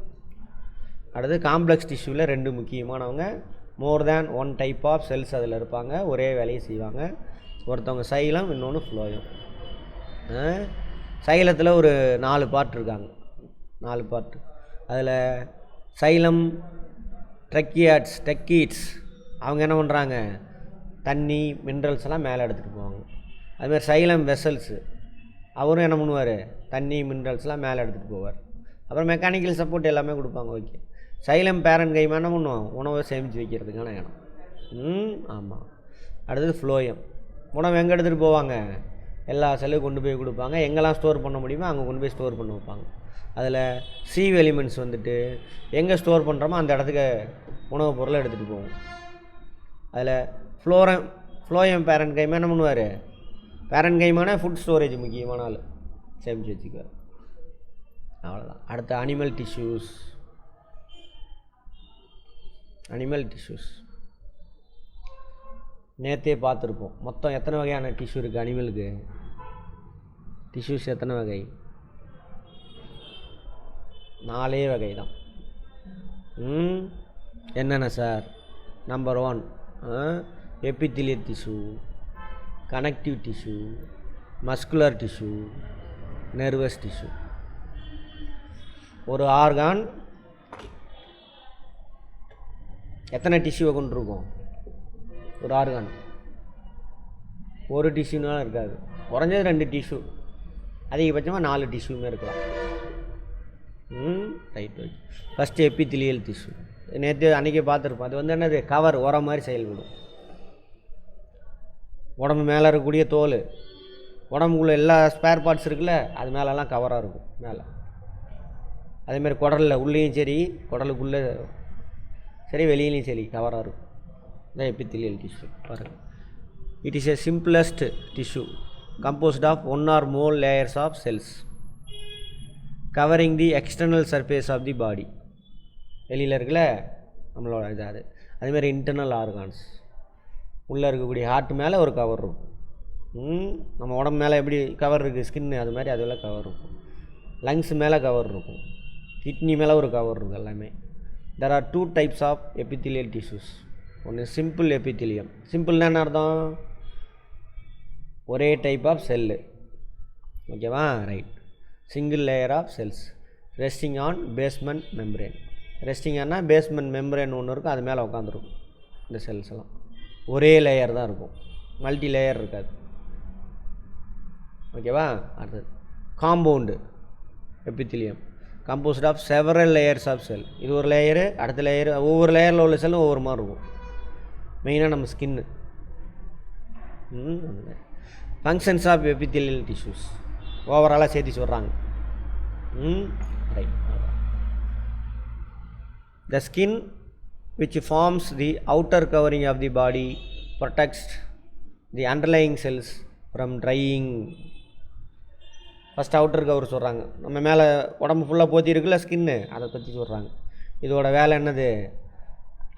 அடுத்து காம்ப்ளெக்ஸ் டிஷ்யூவில் 2 முக்கியமானவங்க. More than 1 type of cells அதில் இருப்பாங்க. ஒரே வேலையை செய்வாங்க. ஒருத்தவங்க சைலம், இன்னொன்று ஃப்ளோயம். சைலத்தில் ஒரு 4 பார்ட் இருக்காங்க. 4 பார்ட். அதில் சைலம் டெக்கீட்ஸ் அவங்க என்ன பண்ணுறாங்க? தண்ணி, மினரல்ஸ் எல்லாம் மேலே எடுத்துகிட்டு போவாங்க. அதுமாதிரி சைலம் வெசல்ஸு அவரும் என்ன பண்ணுவார்? தண்ணி, மினரல்ஸ்லாம் மேலே எடுத்துகிட்டு போவார். அப்புறம் மெக்கானிக்கல் சப்போர்ட் எல்லாமே கொடுப்பாங்க. ஓகே. சைலம் பேரன் கைமா என்ன பண்ணுவோம்? உணவை சேமித்து வைக்கிறதுக்கான இடம். ஆமாம். அடுத்தது ஃப்ளோயம். உணவு எங்கே எடுத்துகிட்டு போவாங்க? எல்லா செல்லும் கொண்டு போய் கொடுப்பாங்க. எங்கெல்லாம் ஸ்டோர் பண்ண முடியுமோ அங்கே கொண்டு போய் ஸ்டோர் பண்ண வைப்பாங்க. அதில் சீவ் எலிமெண்ட்ஸ் வந்துட்டு எங்கே ஸ்டோர் பண்ணுறோமோ அந்த இடத்துக்கு உணவுப் பொருளை எடுத்துகிட்டு போவோம். அதில் ஃப்ளோயம் பேரன் கைமா என்ன பண்ணுவார்? பேரன் கைமான ஃபுட் ஸ்டோரேஜ் முக்கியமான ஆள், சேமித்து வச்சுக்குவார். அவ்வளோதான். அடுத்த அனிமல் டிஷ்யூஸ். நேற்றே பார்த்துருப்போம். மொத்தம் எத்தனை வகையான டிஷ்யூ இருக்குது அனிமலுக்கு? டிஷ்யூஸ் எத்தனை வகை? 4 வகை தான். என்னென்ன sir? Number 1 எபித்திலியல் tissue, connective tissue, muscular tissue, nervous tissue. ஒரு ஆர்கான் எத்தனை டிஷ்யூவை கொண்டிருக்கும்? ஒரு ஆர்கான் ஒரு டிஷ்யூனாலும் இருக்காது, குறைஞ்சது 2 டிஷ்யூ, அதிகபட்சமாக 4 டிஷ்யூமே இருக்கலாம். Right right. ஃபஸ்ட்டு எபித்திலியல் டிஷ்யூ நேற்று அன்றைக்கி பார்த்துருப்போம். அது வந்து என்னது, கவர் உரம் மாதிரி செயல்படும். உடம்பு மேலே இருக்கக்கூடிய தோல், உடம்புக்குள்ளே எல்லா ஸ்பேர் பார்ட்ஸ் இருக்குல்ல, அது மேலெல்லாம் கவராக இருக்கும் மேலே. அதேமாதிரி குடலில் உள்ளேயும் சரி, குடலுக்குள்ளே சரி, வெளியிலையும் சரி கவராக இருக்கும். இதான் எபித்திலியல் டிஷ்யூ பாருங்கள். It is a simplest tissue composed of 1 or more layers of cells covering the external surface of the body. வெளியில் இருக்குல்ல நம்மளோட இது, அதேமாதிரி இன்டர்னல் ஆர்கான்ஸ், உள்ளே இருக்கக்கூடிய ஹார்ட் மேலே ஒரு கவர் இருக்கும். நம்ம உடம்பு மேலே எப்படி கவர் இருக்குது ஸ்கின்னு, அது மாதிரி அதில் கவர் இருக்கும். லங்ஸ் மேலே கவர் இருக்கும், கிட்னி மேலே ஒரு கவர் இருக்கும். எல்லாமே there are 2 types of epithelial tissues. ஒன்று சிம்பிள் எபித்திலியம். சிம்பிள்னா என்ன அர்த்தம்? ஒரே டைப் ஆஃப் செல்லு, ஓகேவா? Right. Single layer of cells resting on basement membrane. Resting ஆனால் பேஸ்மெண்ட் மெம்பரேன் ஒன்று இருக்கும், அது மேலே உட்காந்துருக்கும். இந்த செல்ஸ் எல்லாம் ஒரே லேயர் தான் இருக்கும், மல்டி லேயர் இருக்காது, ஓகேவா? அடுத்தது compound epithelium composed of several layers of cell. இது ஒரு லேயரு, அடுத்த லேயரு, ஒவ்வொரு லேயரில் உள்ள செல்லும் ஒவ்வொரு மாதிரி இருக்கும். மெயினாக நம்ம skin. Functions of epithelial tissues ஓவராலாக சேர்த்து சொல்கிறாங்க. Right. The skin which forms the outer covering of the body protects the underlying cells from drying. First outer cover சொல்கிறாங்க. நம்ம மேலே உடம்பு ஃபுல்லாக போற்றி இருக்குல்ல ஸ்கின்னு, அதை பற்றி சொல்கிறாங்க. இதோட வேலை என்னது?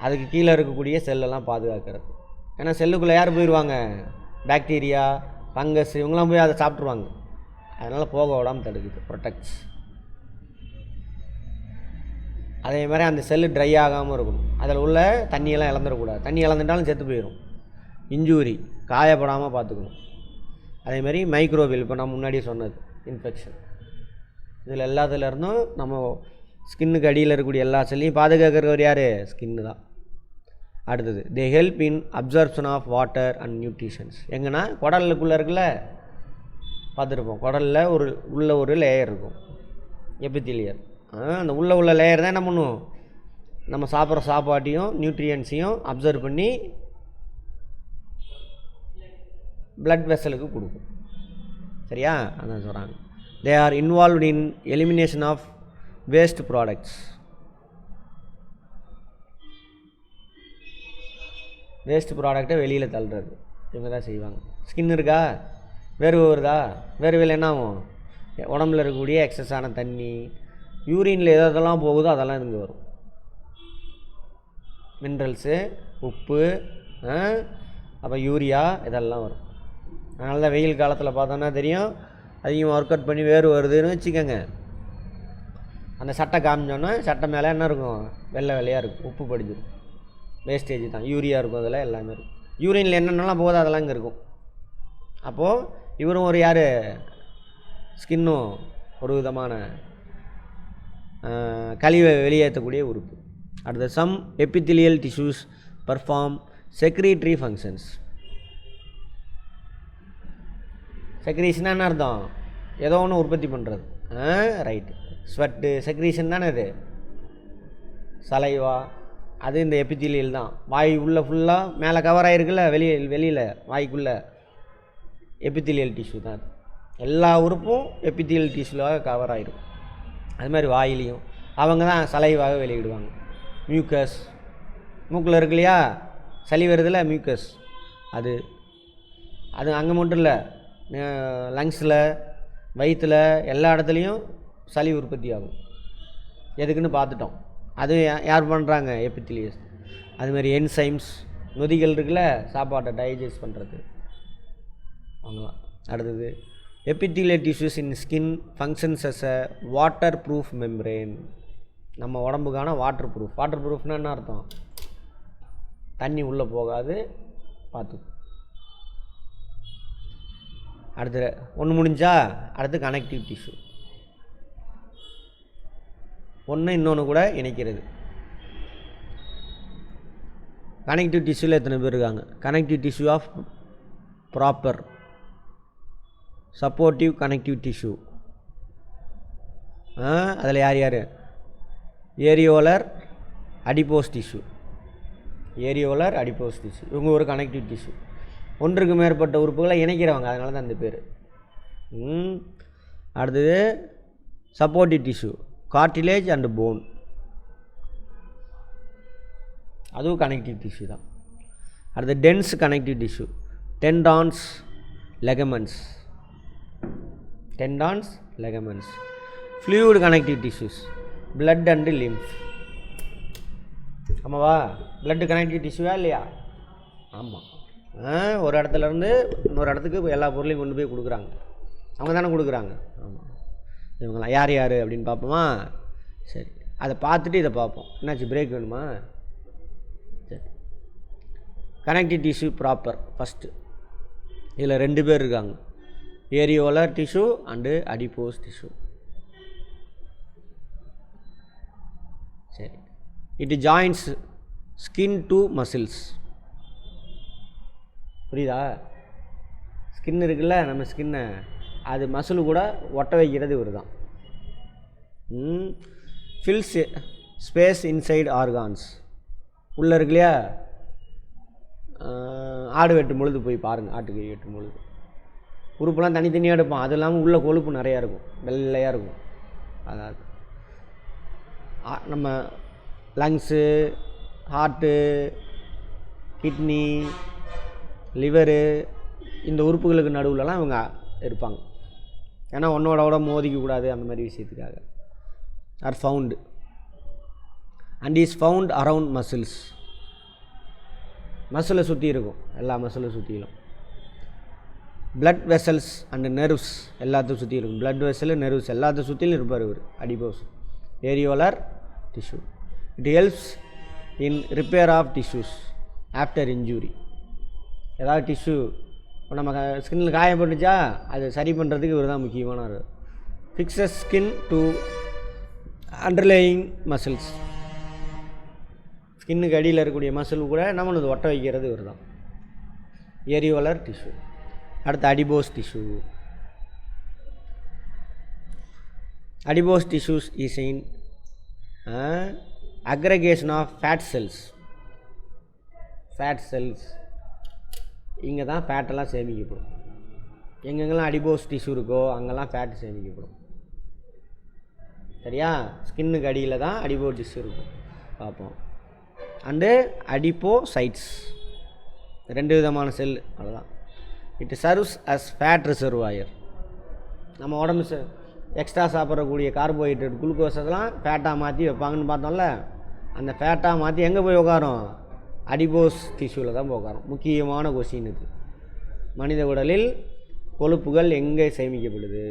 அதுக்கு கீழே இருக்கக்கூடிய செல்லெல்லாம் பாதுகாக்கிறது. ஏன்னா செல்லுக்குள்ளே யார் போயிடுவாங்க? பாக்டீரியா, ஃபங்கஸ், இவங்களாம் போய் அதை சாப்பிட்ருவாங்க. அதனால் போக விடாமல் தடுக்குது, ப்ரொடெக்ட்ஸ். அதே மாதிரி அந்த செல்லு ட்ரை ஆகாமல் இருக்கணும். அதில் உள்ள தண்ணியெல்லாம் இழந்துடக்கூடாது. தண்ணி இழந்துட்டாலும் செத்து போயிடும். இன்ஜூரி, காயப்படாமல் பார்த்துக்கணும். அதேமாதிரி மைக்ரோபியல், இப்போ நான் முன்னாடியே சொன்னது, இன்ஃபெக்ஷன், இதில் எல்லாத்துலேருந்தும் நம்ம ஸ்கின்னுக்கு அடியில் இருக்கக்கூடிய எல்லா செல்லையும் பாதுகாக்கிறவர் யார்? ஸ்கின்னு தான். அடுத்தது they help in absorption of water and nutritions. எங்கன்னா குடலுக்குள்ளே இருக்குல்ல, பார்த்துருப்போம், குடலில் உள்ள ஒரு லேயர் இருக்கும், எபித்திலியர். அந்த உள்ள லேயர் தான் என்ன பண்ணும்? நம்ம சாப்பிட்ற சாப்பாட்டையும் நியூட்ரியன்ஸையும் அப்சர்வ் பண்ணி பிளட் வெசலுக்கு கொடுக்கும். சரியா? அதான் சொல்கிறாங்க. They are involved in elimination of waste products. Waste ப்ராடக்டை வெளியில் தள்ளுறது இவங்க தான் செய்வாங்க. ஸ்கின் இருக்கா, வேர்வை வருதா, வேர்வையில் என்ன ஆகும்? உடம்புல இருக்கக்கூடிய எக்ஸஸான தண்ணி, யூரினில் எதெல்லாம் போகுதோ அதெல்லாம் இங்கே வரும். மினரல்ஸு, உப்பு, அப்போ யூரியா, இதெல்லாம் வரும். அதனால தான் வெயில் காலத்தில் பார்த்தோன்னா தெரியும், அதிகமாக ஒர்க் அவுட் பண்ணி வேர்வை வருதுன்னு வச்சுக்கோங்க, அந்த சட்டை காமிச்சோன்னா சட்டை மேலே என்ன இருக்கும்? வெள்ளை வெள்ளையாக இருக்கும், உப்பு படிஞ்சிடும். வேஸ்டேஜ் தான், யூரியா இருக்கும், அதில் எல்லாமே இருக்கும். யூரினில் என்னென்னலாம் போகுதோ அதெல்லாம் இங்கே இருக்கும். அப்போது இவரும் ஒரு யார்? ஸ்கின்னும் ஒரு விதமான கழிவை வெளியேற்றக்கூடிய உறுப்பு. அடுத்த some epithelial tissues perform secretory functions. செக்ரீஷன்னா என்ன அர்த்தம்? ஏதோ ஒன்று உற்பத்தி பண்ணுறது. ரைட்டு. ஸ்வெட்டு செக்ரீஷன் தானே இது, சலைவா, அது இந்த எபித்திலியல் தான். வாய் உள்ள ஃபுல்லாக மேலே கவர் ஆகிருக்குல்ல, வெளியில் வாய்க்குள்ளே எபித்திலியல் டிஷ்யூ தான் அது. எல்லா உறுப்பும் எபித்திலியல் டிஷ்யூவாக கவர் ஆகிருக்கும். அது மாதிரி வாயிலையும் அவங்க தான் சலைவாக வெளியிடுவாங்க. மியூக்கஸ், மூக்கில் இருக்கு இல்லையா, சளி வருதில்ல, மியூக்கஸ், அது அங்கே மட்டும் இல்லை, லங்ஸில், வயிற்றில், எல்லா இடத்துலையும் சளி உற்பத்தி ஆகும். எதுக்குன்னு பார்த்துட்டோம். அது யார் பண்ணுறாங்க? எபித்திலியஸ். அதுமாதிரி என்சைம்ஸ், நொதிகள் இருக்குல்ல, சாப்பாட்டை டைஜஸ்ட் பண்ணுறது, அவங்களாம். அடுத்தது epithelial tissues in skin functions as a waterproof membrane. நம்ம உடம்புக்கான வாட்டர் ப்ரூஃப். வாட்டர் ப்ரூஃப்னா என்ன அர்த்தம்? தண்ணி உள்ளே போகாது, பார்த்து. அடுத்து ஒன்று முடிஞ்சா, அடுத்து கனெக்டிவ் டிஷ்யூ. ஒன்று இன்னொன்று கூட இணைக்கிறது. கனெக்டிவ் டிஷ்யூவில் எத்தனை பேர் இருக்காங்க? Connective tissue of proper supportive connective tissue. அதில் யார் யார்? Areolar adipose tissue. Areolar adipose tissue இவங்க ஒரு கனெக்டிவ் டிஷ்யூ. ஒன்றுக்கு மேற்பட்ட உறுப்புகளை இணைக்கிறவங்க, அதனால தான் அந்த பேர். அடுத்தது supportive tissue cartilage and bone, அதுவும் கனெக்டிவ் டிஷ்யூ தான். அடுத்து dense connective tissue tendons ligaments. Tendons ligaments. Fluid connective tissues blood and lymph. ஆமாவா? பிளட் கனெக்டிவ் டிஷ்யூவா இல்லையா? ஆமாம். ஒரு இடத்துலேருந்து இன்னொரு இடத்துக்கு எல்லா பொருளையும் கொண்டு போய் கொடுக்குறாங்க, அவங்க தானே கொடுக்குறாங்க. ஆமாம். இவங்களாம் யார் யார் அப்படின்னு பார்ப்போமா? சரி, அதை பார்த்துட்டு இதை பார்ப்போம். என்னாச்சு, பிரேக் வேணுமா? சரி. Connective tissue proper first. இதில் 2 பேர் இருக்காங்க, areolar tissue and adipose tissue. சரி. It joins skin to muscles. புரியுதா? ஸ்கின் இருக்குல்ல, நம்ம ஸ்கின்னை அது மசில் கூட ஒட்ட வைக்கிறது இவர் தான். Fils space inside organs. உள்ளே இருக்கு இல்லையா, ஆடு வெட்டும் பொழுது போய் பாருங்கள், ஆட்டுக்கை வெட்டும் பொழுது உறுப்பெல்லாம் தனித்தனியாக எடுப்போம். அது இல்லாமல் உள்ள கொழுப்பு நிறையா இருக்கும், வெள்ளையாக இருக்கும். அதாவது நம்ம லங்ஸு, ஹார்ட்டு, கிட்னி, லிவரு, இந்த உறுப்புகளுக்கு நடுவில்லாம் இவங்க இருப்பாங்க. ஏன்னா ஒன்றோட மோதிக்கக்கூடாது, அந்த மாதிரி விஷயத்துக்காக. Are found and is found around muscles. மசிலை சுற்றி இருக்கும், எல்லா மசிலை சுற்றிலும். பிளட் வெசல்ஸ் அண்டு நெர்வ்ஸ் எல்லாத்தையும் சுற்றி இருக்கும். பிளட் வெசல், நெர்வ்ஸ் எல்லாத்தையும் சுற்றிலும் இருப்பார் இவர், adipose. Areolar tissue. It helps in repair of tissues after injury. ஏதாவது டிஷ்யூ இப்போ நம்ம ஸ்கின்னில் காயப்பட்டுச்சா அது சரி பண்ணுறதுக்கு இவர் தான் முக்கியமானவர். Fixes skin to underlying muscles. ஸ்கின்னுக்கு அடியில் இருக்கக்கூடிய மசில் கூட என்ன பண்ணுது, ஒட்ட வைக்கிறது இவர் தான், ஏரியோலர் டிஷ்யூ. அடுத்து adipose tissue. Adipose tissues is in aggregation of fat cells. Fat cells இங்கே தான் ஃபேட்டெல்லாம் சேமிக்கப்படும். எங்கெங்கெல்லாம் அடிபோஸ் டிஷ்யூ இருக்கோ அங்கெல்லாம் ஃபேட் சேமிக்கப்படும். சரியா? ஸ்கின்னுக்கு அடியில் தான் அடிபோ டிஷ்யூ இருக்கும், பார்ப்போம். அண்டு அடிப்போசைட்ஸ் 2 விதமான செல், அவ்வளோதான். It serves as fat reservoir. நம்ம உடம்பு எக்ஸ்ட்ரா சாப்பிட்றக்கூடிய கார்போஹைட்ரேட், குளுக்கோஸ் அதெல்லாம் ஃபேட்டாக மாற்றி வைப்பாங்கன்னு பார்த்தோம்ல, அந்த ஃபேட்டாக மாற்றி எங்கே போய் உட்காரும், அடிபோஸ் டிஷ்யூவில் தான் போய் உட்காரும். முக்கியமான கொஸ்டின் இது. மனித உடலில் கொழுப்புகள் எங்கே சேமிக்கப்படுது,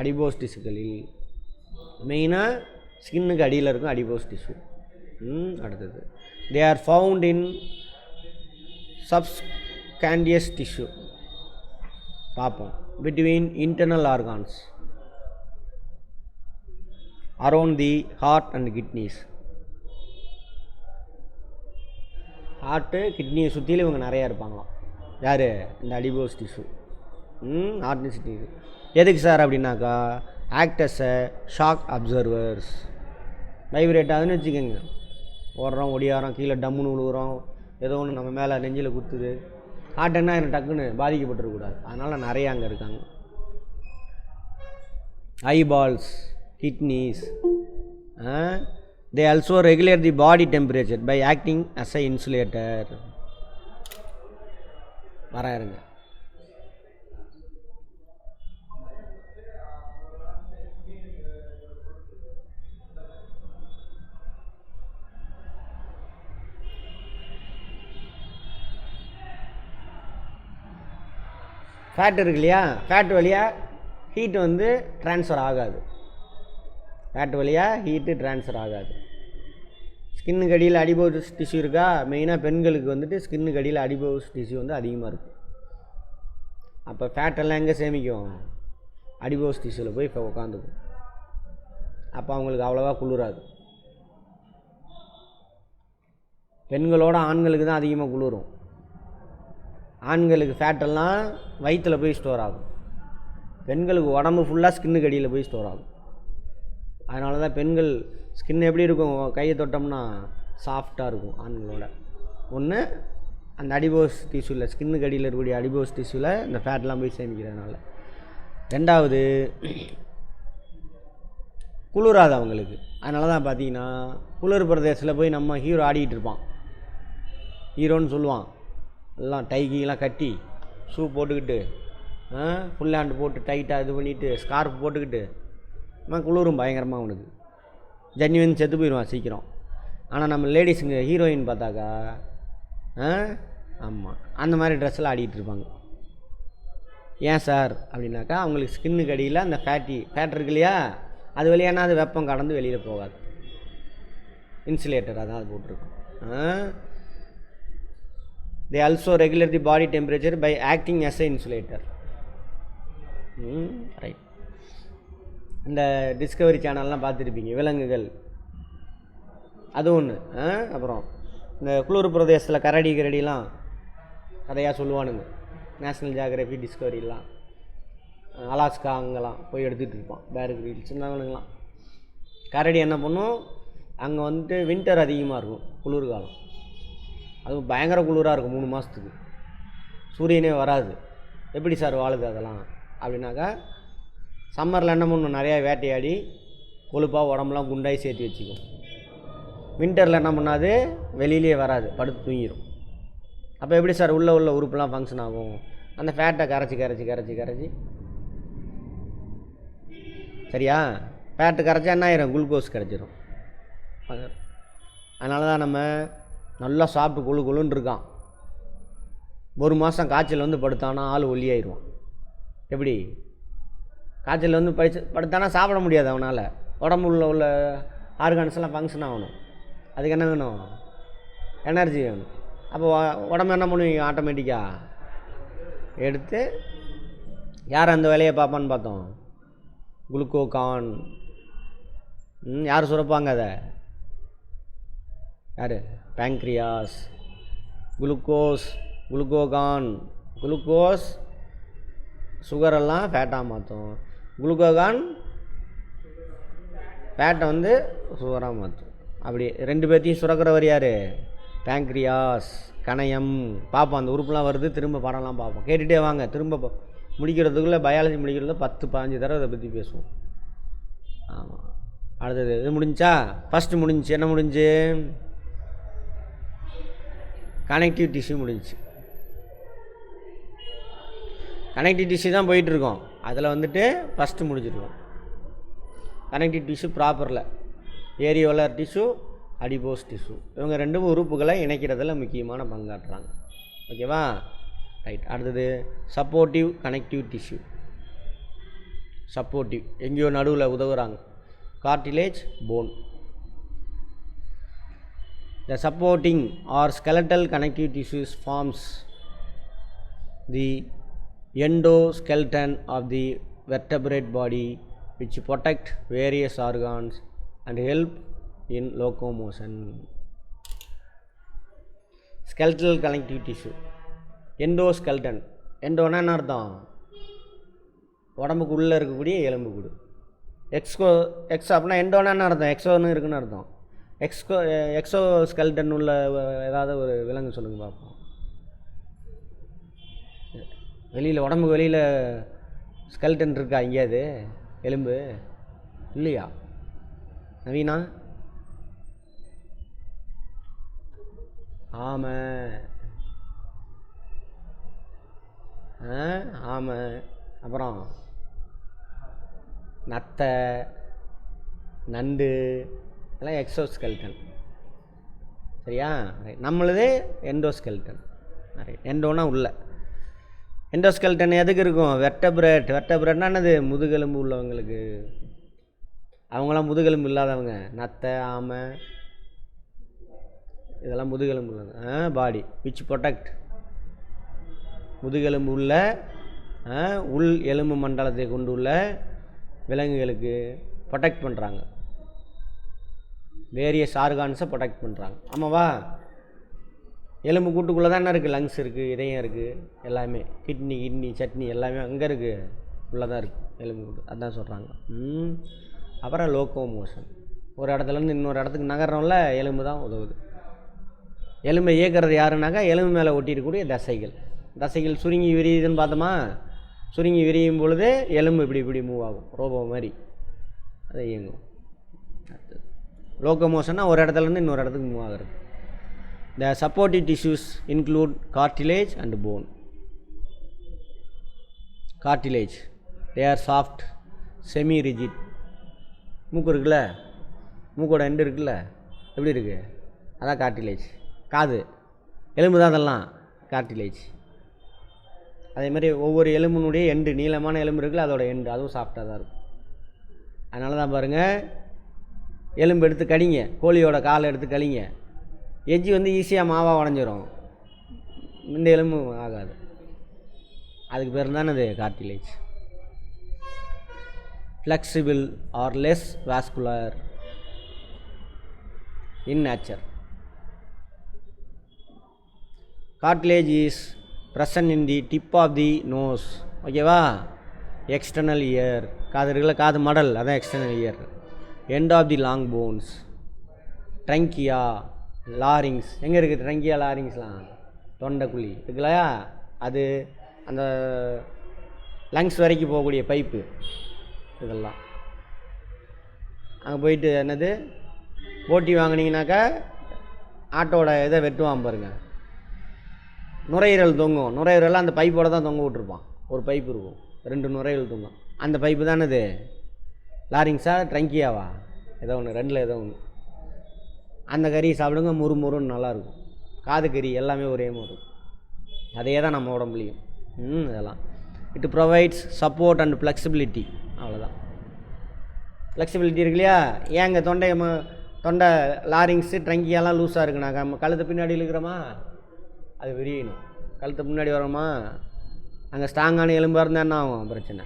அடிபோஸ் டிஷ்யூகளில். மெயினாக ஸ்கின்னுக்கு அடியில் இருக்கும் அடிபோஸ் டிஷ்யூ. அடுத்தது they are found in subcutaneous tissue. பார்ப்போம். Between internal organs around the heart and kidneys. Heart கிட்னியை சுற்றிலும் இவங்க நிறையா இருப்பாங்களாம். யார்? இந்த அடிபோஸ் டிஷ்யூ. ஹார்ட் டிஷ்யூ எதுக்கு சார் அப்படின்னாக்கா, ஆக்டர்ஸை ஷாக் அப்சர்வர்ஸ். வைப்ரேட் ஆகுதுன்னு வச்சுக்கோங்க, ஓடுறோம் ஒடியாரோம், கீழே டம்முன்னு விழுகுறோம், ஏதோ ஒன்று நம்ம மேலே நெஞ்சில் குத்துது, ஹார்ட் என்ன எனக்கு டக்குன்னு பாதிக்கப்பட்டுருக்கூடாது, அதனால் நிறையா அங்கே இருக்காங்க. Eyeballs, kidneys. They also regulate the body temperature by acting as a insulator. வராருங்க. ஃபேட் இருக்கு இல்லையா, ஃபேட் வழியாக ஹீட் வந்து ட்ரான்ஸ்ஃபர் ஆகாது. ஃபேட் வழியாக ஹீட்டு ட்ரான்ஸ்ஃபர் ஆகாது. ஸ்கின்னுக்கு அடியில் அடிபோஸ் டிஷ்யூ இருக்கா, மெயினாக பெண்களுக்கு வந்துட்டு ஸ்கின்னுக்கு அடியில் அடிபோஸ் டிஷ்யூ வந்து அதிகமாக இருக்கும். அப்போ ஃபேட்டெல்லாம் எங்கே சேமிக்கும், அடிபோஸ் டிஷ்யூவில் போய் இப்போ உட்காந்துக்கும். அப்போ அவங்களுக்கு அவ்வளோவா குளிராது. பெண்களோட ஆண்களுக்கு தான் அதிகமாக குளிரும். ஆண்களுக்கு ஃபேட்டெல்லாம் வயிற்றில் போய் ஸ்டோர் ஆகும், பெண்களுக்கு உடம்பு ஃபுல்லாக ஸ்கின்னுக்கு அடியில் போய் ஸ்டோர் ஆகும். அதனால தான் பெண்கள் ஸ்கின் எப்படி இருக்கும், கையை தொட்டோம்னா சாஃப்டாக இருக்கும் ஆண்களோட. ஒன்று அந்த அடிபோஸ் டிஷ்யூவில், ஸ்கின்னுக்கு அடியில் இருக்கக்கூடிய அடிபோஸ் டிஷ்யூவில் இந்த ஃபேட்லாம் போய் சேமிக்கிறதுனால. ரெண்டாவது குளிராது அவங்களுக்கு. அதனால தான் பார்த்தீங்கன்னா குளிர் பிரதேசத்தில் போய் நம்ம ஹீரோ ஆடிக்கிட்டு இருப்பான், ஹீரோன்னு சொல்லுவான், எல்லாம் டைக்கிங்கெலாம் கட்டி ஷூ போட்டுக்கிட்டு ஃபுல் ஹேண்ட் போட்டு டைட்டாக இது பண்ணிவிட்டு ஸ்கார்ஃப் போட்டுக்கிட்டு நம்ம குளிரும் பயங்கரமாக அவனுக்கு, ஜென்யூன் செத்து போயிடுவான் சீக்கிரம். ஆனால் நம்ம லேடிஸுங்க ஹீரோயின் பார்த்தாக்கா ஆமாம் அந்த மாதிரி ட்ரெஸ்ஸெல்லாம் ஆடிக்கிட்டு இருப்பாங்க. ஏன் சார் அப்படின்னாக்கா அவங்களுக்கு ஸ்கின்னுக்கு அடியில் அந்த ஃபேட் இருக்கு இல்லையா, அது வழியானா அது வெப்பம் கடந்து வெளியில் போகாது, இன்சுலேட்டர் அதான் அது போட்டிருக்கோம். they also regulate the body temperature by acting as a insulator. Right. இந்த டிஸ்கவரி சேனல்லாம் பார்த்துருப்பீங்க, விலங்குகள் அது ஒன்று. அப்புறம் இந்த குளிர் பிரதேசத்தில் கரடிலாம் கதையாக சொல்லுவானுங்க, நேஷ்னல் ஜியோகிராஃபி டிஸ்கவரிலாம். அலாஸ்கா அங்கெல்லாம் போய் எடுத்துகிட்டு இருப்பான் பேர் கிரில்ஸ் சின்னவனுங்களாம். கரடி என்ன பண்ணும், அங்கே வந்துட்டு வின்டர் அதிகமாக இருக்கும், குளிர்காலம், அதுவும் பயங்கர குளிராக இருக்கும் 3 மாதத்துக்கு, சூரியனே வராது. எப்படி சார் வாழுது அதெல்லாம் அப்படின்னாக்கா, சம்மரில் என்ன பண்ணும், நிறையா வேட்டையாடி கொழுப்பாக உடம்புலாம் குண்டாய் சேர்த்து வச்சுக்கும். வின்டரில் என்ன பண்ணாது, வெளியிலே வராது, படுத்து தூங்கிடும். அப்போ எப்படி சார் உள்ள உறுப்புலாம் ஃபங்க்ஷன் ஆகும், அந்த ஃபேட்டை கரைச்சி சரியா, ஃபேட்டு கரைச்சா என்ன ஆயிரும், குளுக்கோஸ் கிடச்சிரும். அதனால தான் நம்ம நல்லா சாப்பிட்டு கொழுன்னு இருக்கான், 1 மாதம் காய்ச்சல் வந்து படுத்தானா ஆள் ஒல்லியாயிடுவான். எப்படி காய்ச்சல் வந்து படுத்தானா சாப்பிட முடியாது அவனால், உடம்புல உள்ள ஆர்கான்ஸ்லாம் ஃபங்க்ஷன் ஆகணும், அதுக்கு என்ன வேணும், எனர்ஜி வேணும். அப்போ உடம்பு என்ன பண்ணுவீங்க, ஆட்டோமேட்டிக்காக எடுத்து யார் அந்த வேலையை பார்ப்பான்னு பார்த்தோம், குளுக்கோகான். யார் சுரப்பாங்க அதை, யார், பேங்க்ரியாஸ். குளுக்கோகான், குளுக்கோஸ் சுகரெல்லாம் ஃபேட்டாக மாற்றும், குளுக்கோகான் ஃபேட்டை வந்து சுகராக மாற்றும். அப்படி 2 பேர்த்தையும் சுரக்கிறவர் யார், பேங்க்ரியாஸ். கணையம் பார்ப்போம், அந்த உறுப்புலாம் வருது, திரும்ப படம்லாம் பார்ப்போம், கேட்டுகிட்டே வாங்க. திரும்ப முடிக்கிறதுக்குள்ளே பயாலஜி முடிக்கிறதுல 10-15 தடவை இதை பற்றி பேசுவோம். ஆமாம். அடுத்தது இது முடிஞ்சா, ஃபஸ்ட்டு முடிஞ்சிச்சு, என்ன முடிஞ்சு, கனெக்டிவ் டிஷ்யூ முடிஞ்சிச்சு. கனெக்டிவ் டிஷ்யூ தான் போயிட்டுருக்கோம், அதில் வந்துட்டு ஃபஸ்ட்டு முடிஞ்சிருக்கோம். கனெக்டிவ் டிஷ்யூ ப்ராப்பரில் ஏரியோலர் டிஷ்யூ, அடிபோஸ் டிஷ்யூ, இவங்க 2 உறுப்புகளை இணைக்கிறதுல முக்கியமான பங்காற்றுறாங்க. ஓகேவா, ரைட். அடுத்தது சப்போர்ட்டிவ் கனெக்டிவ் டிஷ்யூ. சப்போர்ட்டிவ் எங்கேயோ நடுவில் உதவுறாங்க, cartilage, bone. The supporting or skeletal connective tissues forms the endoskeleton of the vertebrate body, which protect various organs and help in locomotion. Skeletal connective tissue, endoskeleton. எண்டோனா என்ன அர்த்தம், உடம்புக்கு உள்ளே இருக்கக்கூடிய எலும்பு கூடு. எக்ஸோ அப்படின்னா எண்டோனா என்ன அர்த்தம், எக்ஸோன்னு இருக்குன்னு அர்த்தம். எக்ஸோ ஸ்கெல்டன் உள்ள ஏதாவது ஒரு விலங்கு சொல்லுங்கள் பார்ப்போம். வெளியில் உடம்புக்கு வெளியில் ஸ்கெல்டன் இருக்கா எங்கேயாவது, எலும்பு இல்லையா நவீனா? ஆமாம். அப்புறம் நத்தை, நண்டு, எல்லாம் எக்ஸோஸ்கெல்டன். சரியா, நம்மளது எண்டோஸ்கெல்டன். எண்டோனா உள்ள. எண்டோஸ்கெல்டன் எதுக்கு இருக்கும், வெர்டபிரேட்னா என்னது, முதுகெலும்பு உள்ளவங்களுக்கு. அவங்களாம் முதுகெலும்பு இல்லாதவங்க, நத்தை, ஆமை, இதெல்லாம் முதுகெலும்பு உள்ளது. பாடி விச் ப்ரொடெக்ட், முதுகெலும்பு உள்ள உள் எலும்பு மண்டலத்தை கொண்டுள்ள விலங்குகளுக்கு ப்ரொடெக்ட் பண்ணுறாங்க, வேரியஸ் ஆர்கான்ஸை ப்ரொடெக்ட் பண்ணுறாங்க. ஆமாவா, எலும்பு கூட்டுக்குள்ளே தான் என்ன இருக்குது, லங்ஸ் இருக்குது, இதயம் இருக்குது, எல்லாமே கிட்னி சட்னி எல்லாமே அங்கே இருக்குது, உள்ளே தான் இருக்குது எலும்பு கூட்டு. அதுதான் சொல்கிறாங்க. அப்புறம் லோக்கோ மோஷன், ஒரு இடத்துலேருந்து இன்னொரு இடத்துக்கு நகர்றோம்ல, எலும்பு தான் உதவுது. எலும்பை இயக்கிறது யாருன்னாக்கா எலும்பு மேலே ஒட்டியிருக்கக்கூடிய தசைகள் சுருங்கி விரியுதுன்னு பார்த்தோமா, சுருங்கி விரியும் பொழுது எலும்பு இப்படி மூவ் ஆகும், ரோபோ மாதிரி அதை இயங்கும். லோக்கோ மோஷன்னா ஒரு இடத்துலேருந்து இன்னொரு இடத்துக்கு மூவ் ஆகிறது. The supportive tissues include cartilage and bone. Cartilage, they are soft, semi-rigid. மூக்கு இருக்குல்ல, மூக்கோட எண்டு இருக்குல்ல, எப்படி இருக்குது, அதான் கார்டிலேஜ். காது எலும்பு தான், அதெல்லாம் கார்டிலேஜ். அதே மாதிரி ஒவ்வொரு எலும்பினுடைய எண்டு, நீளமான எலும்பு இருக்குல்ல, அதோட எண்டு அதுவும் சாஃப்டாக தான் இருக்கும். அதனால தான் பாருங்கள், எலும்பு எடுத்து கடிங்க, கோழியோட காலை எடுத்து கழிங்க, எஜ்ஜி வந்து ஈஸியாக மாவாக உடஞ்சிரும், இந்த எலும்பு ஆகாது. அதுக்கு பேர் தானே அது cartilage. Flexible or less vascular in nature. Cartilage is present in the tip of the nose. ஓகேவா, எக்ஸ்டர்னல் இயர், காது இருக்குல்ல, காது மடல், அதான் external ear. End of the long bones, trachea, larynx. எங்கே இருக்குது ட்ரங்கியா லாரிங்ஸ்லாம், தொண்டைக்குழி இருக்குல்லையா, அது அந்த லங்ஸ் வரைக்கும் போகக்கூடிய பைப்பு. இதெல்லாம் அங்கே போயிட்டு என்னது போட்டி வாங்கினீங்கனாக்கா ஆட்டோட இதை வெட்டுவான் பாருங்கள், நுரையீரல் தொங்கும், நுரையீரலாம் அந்த பைப்போடு தான் தொங்க விட்ருப்பான். ஒரு பைப்பு இருக்கும், 2 நுரையீரல் தொங்கும், அந்த பைப்பு தானே இது லாரிங்ஸா ட்ரங்கியாவா, ஏதோ ஒன்று, 2ல் ஏதோ ஒன்று. அந்த கறி சாப்பிடுங்க, முறுமுறுன்னு நல்லாயிருக்கும். காது கறி எல்லாமே ஒரே மாதிரி இருக்கும். அதே தான் நம்ம உடம்புலையும். இதெல்லாம் it provides support and flexibility. அவ்வளோதான், ஃப்ளெக்சிபிலிட்டி இருக்கு இல்லையா. ஏங்க தொண்டை லாரிங்ஸு ட்ரங்கியெல்லாம் லூஸாக இருக்குனாக்கா, நம்ம கழுத்தை பின்னாடி இழுக்கிறோமா, அது விரியணும். கழுத்தை முன்னாடி வரோமா, அங்கே ஸ்ட்ராங்கான எலும்பாக இருந்தால் என்ன ஆகும், பிரச்சனை.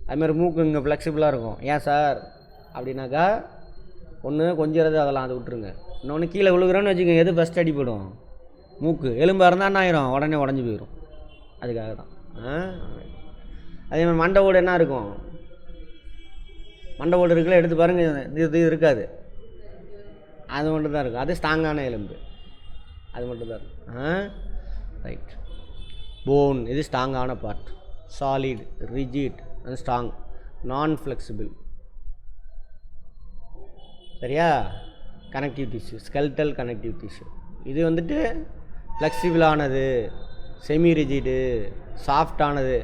அதுமாதிரி மூக்கு இங்கே ஃப்ளெக்சிபிளாக இருக்கும். ஏன் சார் அப்படின்னாக்கா, ஒன்று கொஞ்சிறது அதெல்லாம் அதை விட்டுருங்க. இன்னொன்று கீழே விழுகிறோன்னு வச்சுக்கோங்க, எது ஃபஸ்ட் அடிப்படும், மூக்கு. எலும்பாக இருந்தால் என்ன ஆயிரும், உடனே உடஞ்சி போயிடும். அதுக்காக தான். அதே மாதிரி மண்டை ஓடு என்ன இருக்கும், மண்டை ஓடு இருக்குல்ல, எடுத்து பாருங்கள், இது இருக்காது, அது மட்டும் தான் இருக்கும். அது ஸ்ட்ராங்கான எலும்பு, அது மட்டும் தான் இருக்கும். ரைட். போன், இது ஸ்ட்ராங்கான part, solid, rigid and strong, non flexible. சரியா. Connective tissue, skeletal connective tissue, இது வந்துட்டு ஃப்ளெக்சிபிளானது, செமி ரிஜிடு, சாஃப்டானது.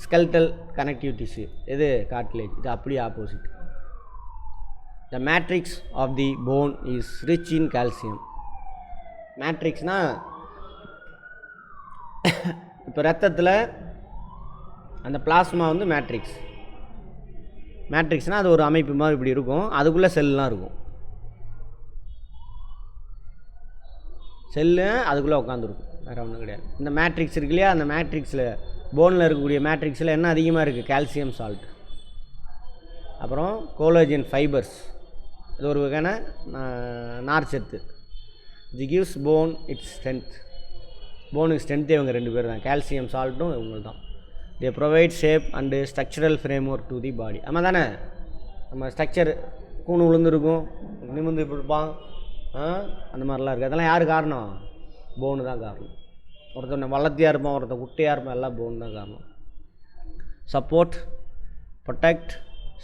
ஸ்கெல்டல் கனெக்டிவ் டிஷ்யூ இது கார்டிலேஜ், இது அப்படியே opposite. The matrix of the bone is rich in calcium. மேட்ரிக்ஸ்னால் இப்போ ரத்தத்தில் அந்த பிளாஸ்மா வந்து மேட்ரிக்ஸ். மேட்ரிக்ஸ்னால் அது ஒரு அமைப்பு மாதிரி இப்படி இருக்கும், அதுக்குள்ளே செல்லாம் இருக்கும். செல்லு அதுக்குள்ளே உட்காந்துருக்கும், வேறு ஒன்றும் கிடையாது. இந்த மேட்ரிக்ஸ் இருக்கு இல்லையா, அந்த மேட்ரிக்ஸில் போனில் இருக்கக்கூடிய மேட்ரிக்ஸில் என்ன அதிகமாக இருக்குது, கால்சியம் சால்ட். அப்புறம் கோலோஜன் ஃபைபர்ஸ், இது ஒரு வகையான நார் சத்து. தி கிவ்ஸ் போன் இட்ஸ் ஸ்ட்ரென்த். போனுக்கு ஸ்ட்ரென்த்தே இவங்க 2 பேர் தான், கால்சியம் சால்ட்டும் இவங்க தான். They provide shape and structural framework to the body. ஆமாம் தானே, நம்ம ஸ்ட்ரக்சர் கூணு விழுந்துருக்கும், நிமிர்ந்து இருப்பான், அந்த மாதிரிலாம் இருக்குது. அதெல்லாம் யார் காரணம், போனு தான் காரணம். ஒருத்தன் வளர்த்தியாக இருப்பான், ஒருத்தன் குட்டையாக இருப்பான், எல்லாம் போன் தான் காரணம். Support, protect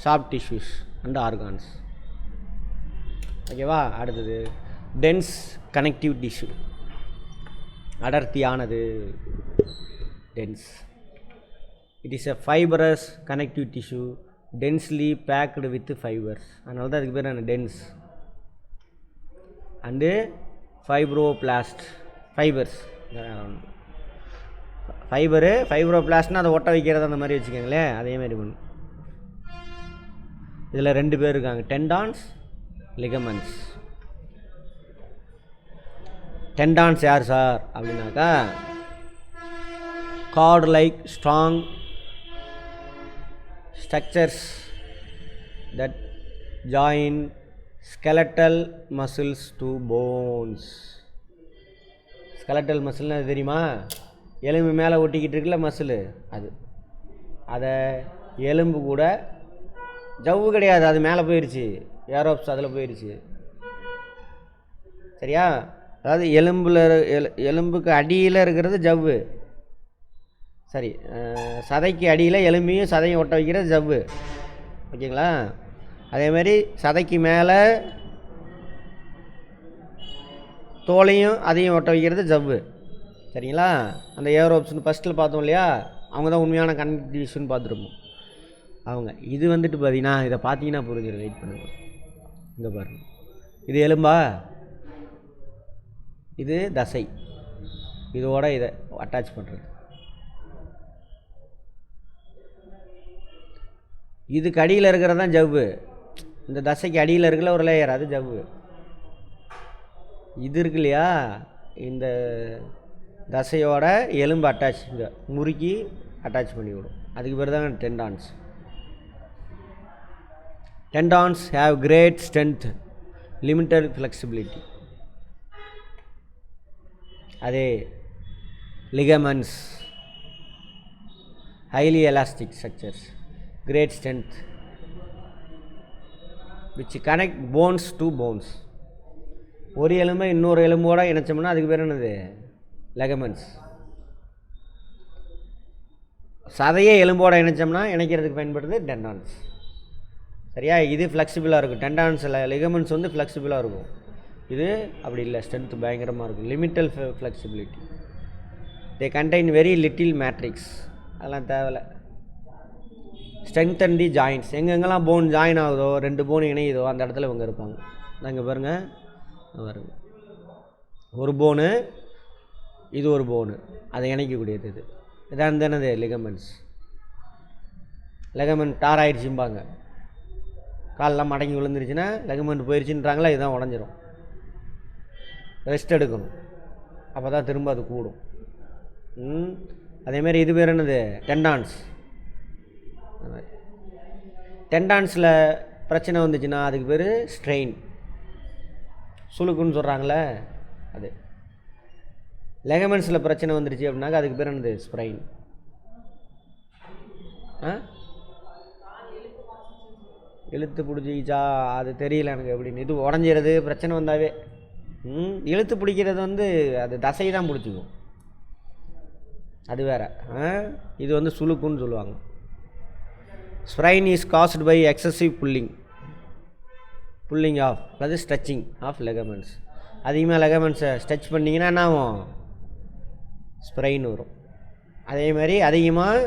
soft tissues and organs. ஓகேவா. அடுத்தது டென்ஸ் கனெக்டிவ் டிஷ்யூ, அடர்த்தியானது, dense. It is a fibrous connective tissue densely packed with fibres. அதனால தான் அதுக்கு பேர் என்ன, டென்ஸ். And fibroblast, fibres. ஃபைப்ரோபிளாஸ்ட்னால் அதை ஒட்ட வைக்கிறது, அந்த மாதிரி வச்சுக்கோங்களேன், அதே மாதிரி பண்ணும். இதில் 2 பேர் இருக்காங்க, டெண்டான்ஸ், லிகமெண்ட்ஸ். டெண்டான்ஸ் யார் சார் அப்படின்னாக்கா, cord like strong structures that join skeletal muscles to bones. Skeletal மசில்னால் அது தெரியுமா? எலும்பு மேலே ஒட்டிக்கிட்டு இருக்குல்ல மசில், அது. அதை எலும்பு கூட ஜவ்வு கிடையாது, அது மேலே போயிடுச்சு, ஏரோப்ஸ் அதில் போயிடுச்சு. சரியா? அதாவது எலும்புக்கு அடியில் இருக்கிறது ஜவ்வு. சரி, சதைக்கு அடியில் எலும்பையும் சதையும் ஒட்ட வைக்கிறது ஜவ்வு. ஓகேங்களா? அதேமாதிரி சதைக்கு மேலே தோலையும் அதையும் ஒட்ட வைக்கிறது ஜவ்வு. சரிங்களா? அந்த ஏரோப்ஸ்னு ஃபஸ்ட்டில் பார்த்தோம் இல்லையா, அவங்க தான் உண்மையான கனெக்டிவ் டிஷ்யூன்னு பார்த்துருப்போம் அவங்க. இது வந்துட்டு பார்த்தீங்கன்னா, இதை பார்த்தீங்கன்னா புரிஞ்சிடும். வெயிட் பண்ணுங்கள், இங்கே பாருங்கள். இது எலும்பா, இது தசை, இதோட இதை அட்டாச் பண்ணுறது. இதுக்கு அடியில் இருக்கிறது தான் ஜவ்வு. இந்த தசைக்கு அடியில் இருக்கிற ஒரு லேயர், அது ஜவ்வு. இது இருக்கு இல்லையா, இந்த தசையோட எலும்பு அட்டாச், இங்கே முறுக்கி அட்டாச் பண்ணிவிடும். அதுக்கு பேர் தான் tendons. Tendons have great strength, limited flexibility. அதே ligaments, highly elastic structures, great strength, which connect bones to bones. ஒரு எலும்பை இன்னொரு எலும்போட இணைச்சோம்னா அதுக்கு பேர் என்னது? ligaments. சதையே எலும்போட இணைச்சோம்னா இணைக்கிறதுக்கு பயன்படுது டெண்டான்ஸ். சரியா? இது ஃப்ளெக்சிபிளாக இருக்கும். டெண்டான்ஸில் ligaments வந்து ஃப்ளெக்சிபிளாக இருக்கும். இது அப்படி இல்லை, ஸ்ட்ரென்த் பயங்கரமாக இருக்கும், லிமிட்டல் ஃப்ளெக்சிபிலிட்டி. தே கண்டெயின் வெரி லிட்டில் மேட்ரிக்ஸ், அதெல்லாம் தேவையில்லை. ஸ்ட்ரென்தன் தி ஜாயின்ட்ஸ், எங்கெங்கெல்லாம் போன் ஜாயின் ஆகுதோ, ரெண்டு போன் இணையுதோ அந்த இடத்துல இவங்க இருப்பாங்க. இங்கே பாருங்கள், பாருங்க, ஒரு போனு, இது ஒரு போனு, அதை இணைக்கக்கூடியது. இது இதான் என்னது? லிகமெண்ட்ஸ். லெகமெண்ட் டார் ஆயிடுச்சும்பாங்க, காலெலாம் மடங்கி விழுந்துருச்சுன்னா லெகமெண்ட் போயிடுச்சுன்றாங்களா, இதுதான் உடஞ்சிரும். ரெஸ்ட் எடுக்கணும், அப்போ தான் திரும்ப அது கூடும். அதேமாரி இது பேர் என்னது? டெண்டான்ஸ். டெண்டான்ஸில் பிரச்சனை வந்துச்சுன்னா அதுக்கு பேர் ஸ்ட்ரெயின், சுளுக்குன்னு சொல்கிறாங்களே அது. லெகமெண்ட்ஸில் பிரச்சனை வந்துடுச்சு அப்படின்னாக்க அதுக்கு பேர் என்னது? ஸ்ப்ரைன். இழுத்து பிடிச்சிச்சா அது தெரியல எனக்கு எப்படின்னு. இது உடஞ்சிறது பிரச்சனை வந்தாவே. இழுத்து பிடிக்கிறது வந்து அது தசை தான் பிடிச்சிக்கும், அது வேறு. இது வந்து சுளுக்குன்னு சொல்லுவாங்க. Sprain is caused by excessive pulling of, அதாவது ஸ்ட்ரெச்சிங் ஆஃப் லெகமெண்ட்ஸ். அதிகமாக லெகமெண்ட்ஸை ஸ்ட்ரெச் பண்ணிங்கன்னா என்ன ஆகும்? ஸ்ப்ரைன் வரும். அதே மாதிரி அதிகமாக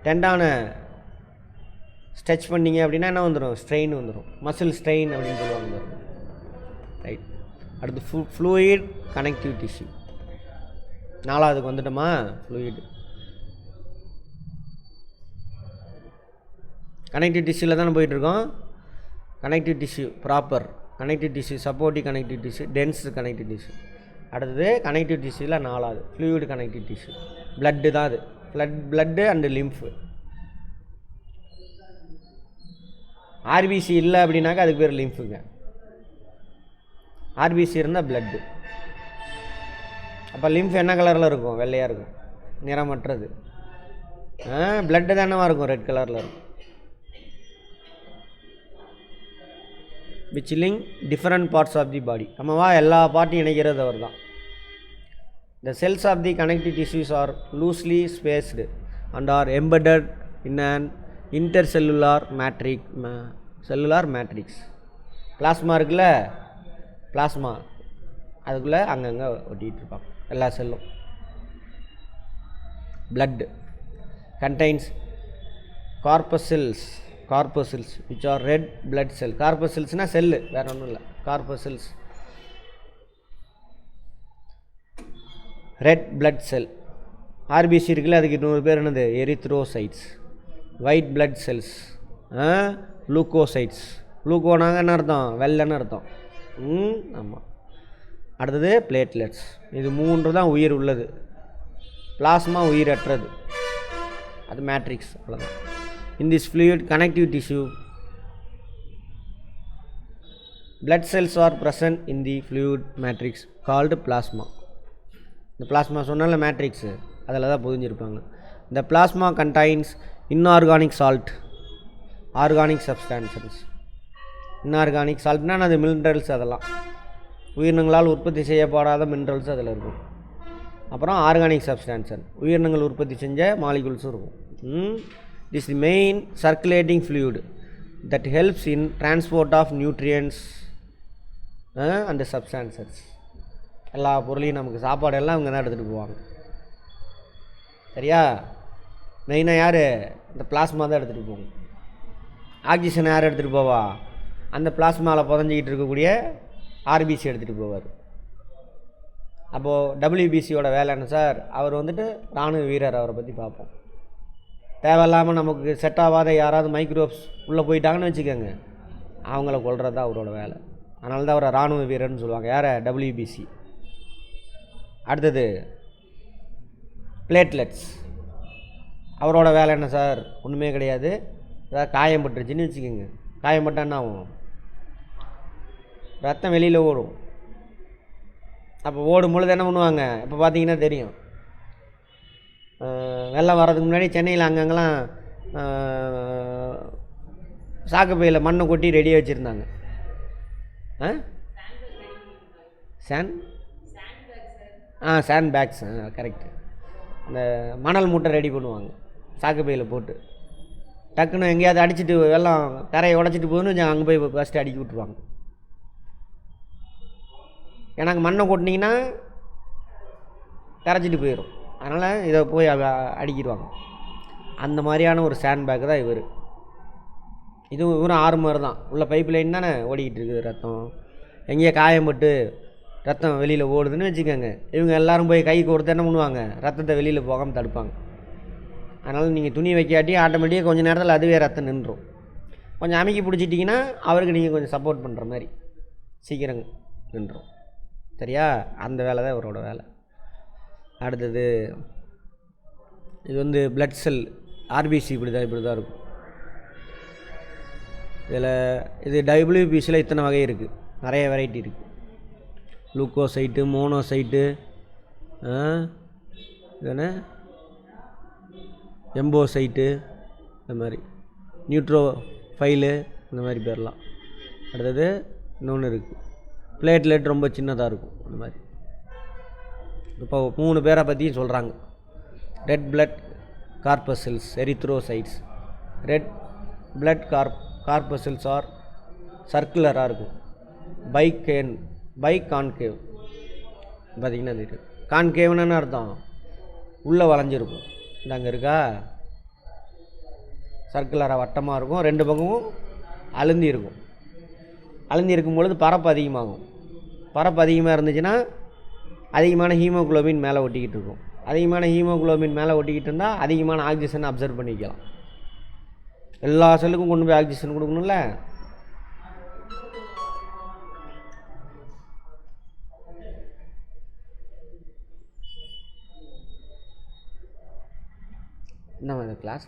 டெண்டானை ஸ்ட்ரெச் பண்ணிங்க அப்படின்னா என்ன வந்துடும்? ஸ்ட்ரெயின் வந்துடும், மசில் ஸ்ட்ரெயின் அப்படின்னு சொல்லுவாங்க. ரைட். அடுத்து ஃப்ளூயிட் கனெக்டிவ் டிஷ்யூ. நாலாவதுக்கு வந்துட்டோமா? ஃப்ளூயிட் கனெக்டிவ் டிஷ்யூவில் தானே போயிட்டுருக்கோம். Connective tissue proper, connective tissue, supportive connective tissue, dense connective tissue. அடுத்தது கனெக்டிவ் டிஷ்யூவில் நாலாவது ஃப்ளூயிட் கனெக்டிவ் டிஷ்யூ. பிளட்டு தான் அது. Blood and லிம்ஃபு. ஆர்பிசி இல்லை அப்படின்னாக்கா அதுக்கு பேர் லிம்ஃபுங்க. ஆர்பிசி இருந்தால் பிளட்டு. அப்போ லிம்ஃப் என்ன கலரில் இருக்கும்? வெள்ளையாக இருக்கும், நிறமற்றது. பிளட்டு தான் என்னவாக இருக்கும்? ரெட் கலரில் இருக்கும். Which link different parts of the body. நம்மவா எல்லா பார்ட்டையும் இணைக்கிறது அவர் தான். The cells of the connective tissues are loosely spaced and are embedded in an intercellular matrix. Plasma இருக்குல்ல, பிளாஸ்மா அதுக்குள்ளே அங்கங்கே ஒட்டிகிட்டு இருப்பாங்க எல்லா செல்லும். Blood contains corpuscles which are red blood cell. கார்பசெல்ஸ்னால் செல்லு, வேறு ஒன்றும் இல்லை. Corpuscles red blood cell. RBC இருக்குல்ல, அதுக்கு இன்னொரு பேர் என்னது? எரித்ரோசைட்ஸ். White blood cells லூக்கோசைட்ஸ். லூக்கோனாங்க என்ன அர்த்தம்? வெள்ளைன்னு அர்த்தம். ஆமாம். அடுத்தது பிளேட்லெட்ஸ். இது மூன்று தான் உயிர் உள்ளது. பிளாஸ்மா உயிரற்றது, அது மேட்ரிக்ஸ், அவ்வளோதான். In this fluid connective tissue, blood cells are present in the fluid matrix called plasma. இந்த பிளாஸ்மா சொன்னால மேட்ரிக்ஸு அதில் தான் புதிஞ்சிருப்பாங்க. இந்த plasma contains inorganic salt, organic substances. Inorganic சால்ட்னால் அது மினரல்ஸ், அதெல்லாம் உயிரினங்களால் உற்பத்தி செய்யப்படாத மினரல்ஸ் அதில் இருக்கும். அப்புறம் ஆர்கானிக் சப்ஸ்டான்சஸ், உயிரினங்கள் உற்பத்தி செஞ்ச மாலிகுல்ஸும் இருக்கும். This the main circulating fluid that helps in transport of nutrients and substances. எல்லா பொருளையும் நமக்கு சாப்பாடு எல்லாம் இவங்க தான் எடுத்துகிட்டு போவாங்க. சரியா? மெயினாக யார்? இந்த பிளாஸ்மா தான் எடுத்துகிட்டு போகும். ஆக்சிஜனை யார் எடுத்துகிட்டு போவா? அந்த பிளாஸ்மாவில் புதஞ்சிக்கிட்டு இருக்கக்கூடிய ஆர்பிசி எடுத்துகிட்டு போவார். அப்போது டபிள்யூபிசியோட வேலை என்ன சார்? அவர் வந்துட்டு இராணுவ வீரர், அவரை பற்றி பார்ப்போம். தேவையில்லாமல் நமக்கு செட் ஆகாத யாராவது மைக்ரோப்ஸ் உள்ளே போயிட்டாங்கன்னு வச்சுக்கோங்க, அவங்கள கொல்றது தான் அவரோட வேலை. அதனால தான் அவரை இராணுவ வீரர்னு சொல்லுவாங்க. யாரை? டபிள்யூபிசி. அடுத்தது பிளேட்லெட்ஸ். அவரோட வேலை என்ன சார்? ஒன்றுமே கிடையாது. ஏதாவது காயம் பட்டுருச்சுன்னு வச்சுக்கோங்க, காயம் பட்டால் என்ன ஆகும்? ரத்தம் வெளியில் ஓடும். அப்போ ஓடும் பொழுது என்ன பண்ணுவாங்க? இப்போ பார்த்தீங்கன்னா தெரியும், வெள்ளம் வர்றதுக்கு முன்னாடி சென்னையில் அங்கங்கெல்லாம் சாக்கு பையில் மண்ணை கொட்டி ரெடியாக வச்சுருந்தாங்க. Sand bags, correct. அந்த மணல் மூட்டை ரெடி பண்ணுவாங்க சாக்கு பையில் போட்டு. டக்குன்னு எங்கேயாவது அடிச்சுட்டு வெள்ளம் கரையை உடச்சிட்டு போகணுன்னு அங்கே போய் ஃபஸ்ட்டு அடிக்கி விட்ருவாங்க. ஏன்னா அங்கே மண்ணை கொட்டினீங்கன்னா கரைச்சிட்டு போயிடும். அதனால் இதை போய் அடிக்கிடுவாங்க. அந்த மாதிரியான ஒரு சாண்ட் பேக் தான் இவர். இதுவும் இவரும் ஆர்மர் தான். உள்ள பைப் லைன் தானே ஓடிக்கிட்டு இருக்குது. ரத்தம் எங்கேயோ காயம்பட்டு ரத்தம் வெளியில் ஓடுதுன்னு வச்சுக்கோங்க, இவங்க எல்லோரும் போய் கை கொடுத்து என்ன பண்ணுவாங்க? ரத்தத்தை வெளியில் போகாமல் தடுப்பாங்க. அதனால் நீங்கள் துணி வைக்காட்டி ஆட்டோமேட்டிக்காக கொஞ்சம் நேரத்தில் அதுவே ரத்தம் நின்றுடும். கொஞ்சம் அமைக்கி பிடிச்சிட்டிங்கன்னா அவருக்கு நீங்கள் கொஞ்சம் சப்போர்ட் பண்ணுற மாதிரி சீக்கிரம் நின்றுடும். சரியா? அந்த வேலை தான் இவரோட வேலை. அடுத்தது இது வந்து பிளட் செல், ஆர்பிசி இப்படி தான் இருக்கும். இதில் இது டபிள்யூபிசியில் இத்தனை வகை இருக்குது, நிறைய வெரைட்டி இருக்குது. லூக்கோசைட்டு, மோனோசைட்டு, இதுன்னு எம்போசைட்டு, இந்த மாதிரி நியூட்ரோஃபைலு, இந்த மாதிரி பேர்லாம். அடுத்தது இன்னொன்று இருக்குது பிளேட்லெட், ரொம்ப சின்னதாக இருக்கும். இந்த மாதிரி இப்போ 3 பேரை பற்றியும் சொல்கிறாங்க. Red blood corpuscles, erythrocytes. Red blood corpuscles are சர்க்குலராக இருக்கும். கான்கேவ் பார்த்திங்கன்னா அது இருக்குது. கான்கேவ்னு அர்த்தம் உள்ளே வளைஞ்சிருக்கும். இந்த அங்கே இருக்கா, சர்க்குலராக வட்டமாக இருக்கும், 2 பக்கமும் அழுந்தி இருக்கும். அழுந்தி இருக்கும் பொழுது பரப்பு அதிகமாகும். பரப்பு அதிகமாக இருந்துச்சுன்னா அதிகமான ஹீமோகுளோபின் மேலே ஒட்டிக்கிட்டு இருக்கும். அதிகமான ஹீமோகுளோபின் மேலே ஒட்டிக்கிட்டு இருந்தால் அதிகமான ஆக்சிஜன் அப்சர்வ் பண்ணிக்கலாம். எல்லா செல்லுக்கும் கொண்டு போய் ஆக்சிஜன் கொடுக்கணும்ல. இந்த கிளாஸ்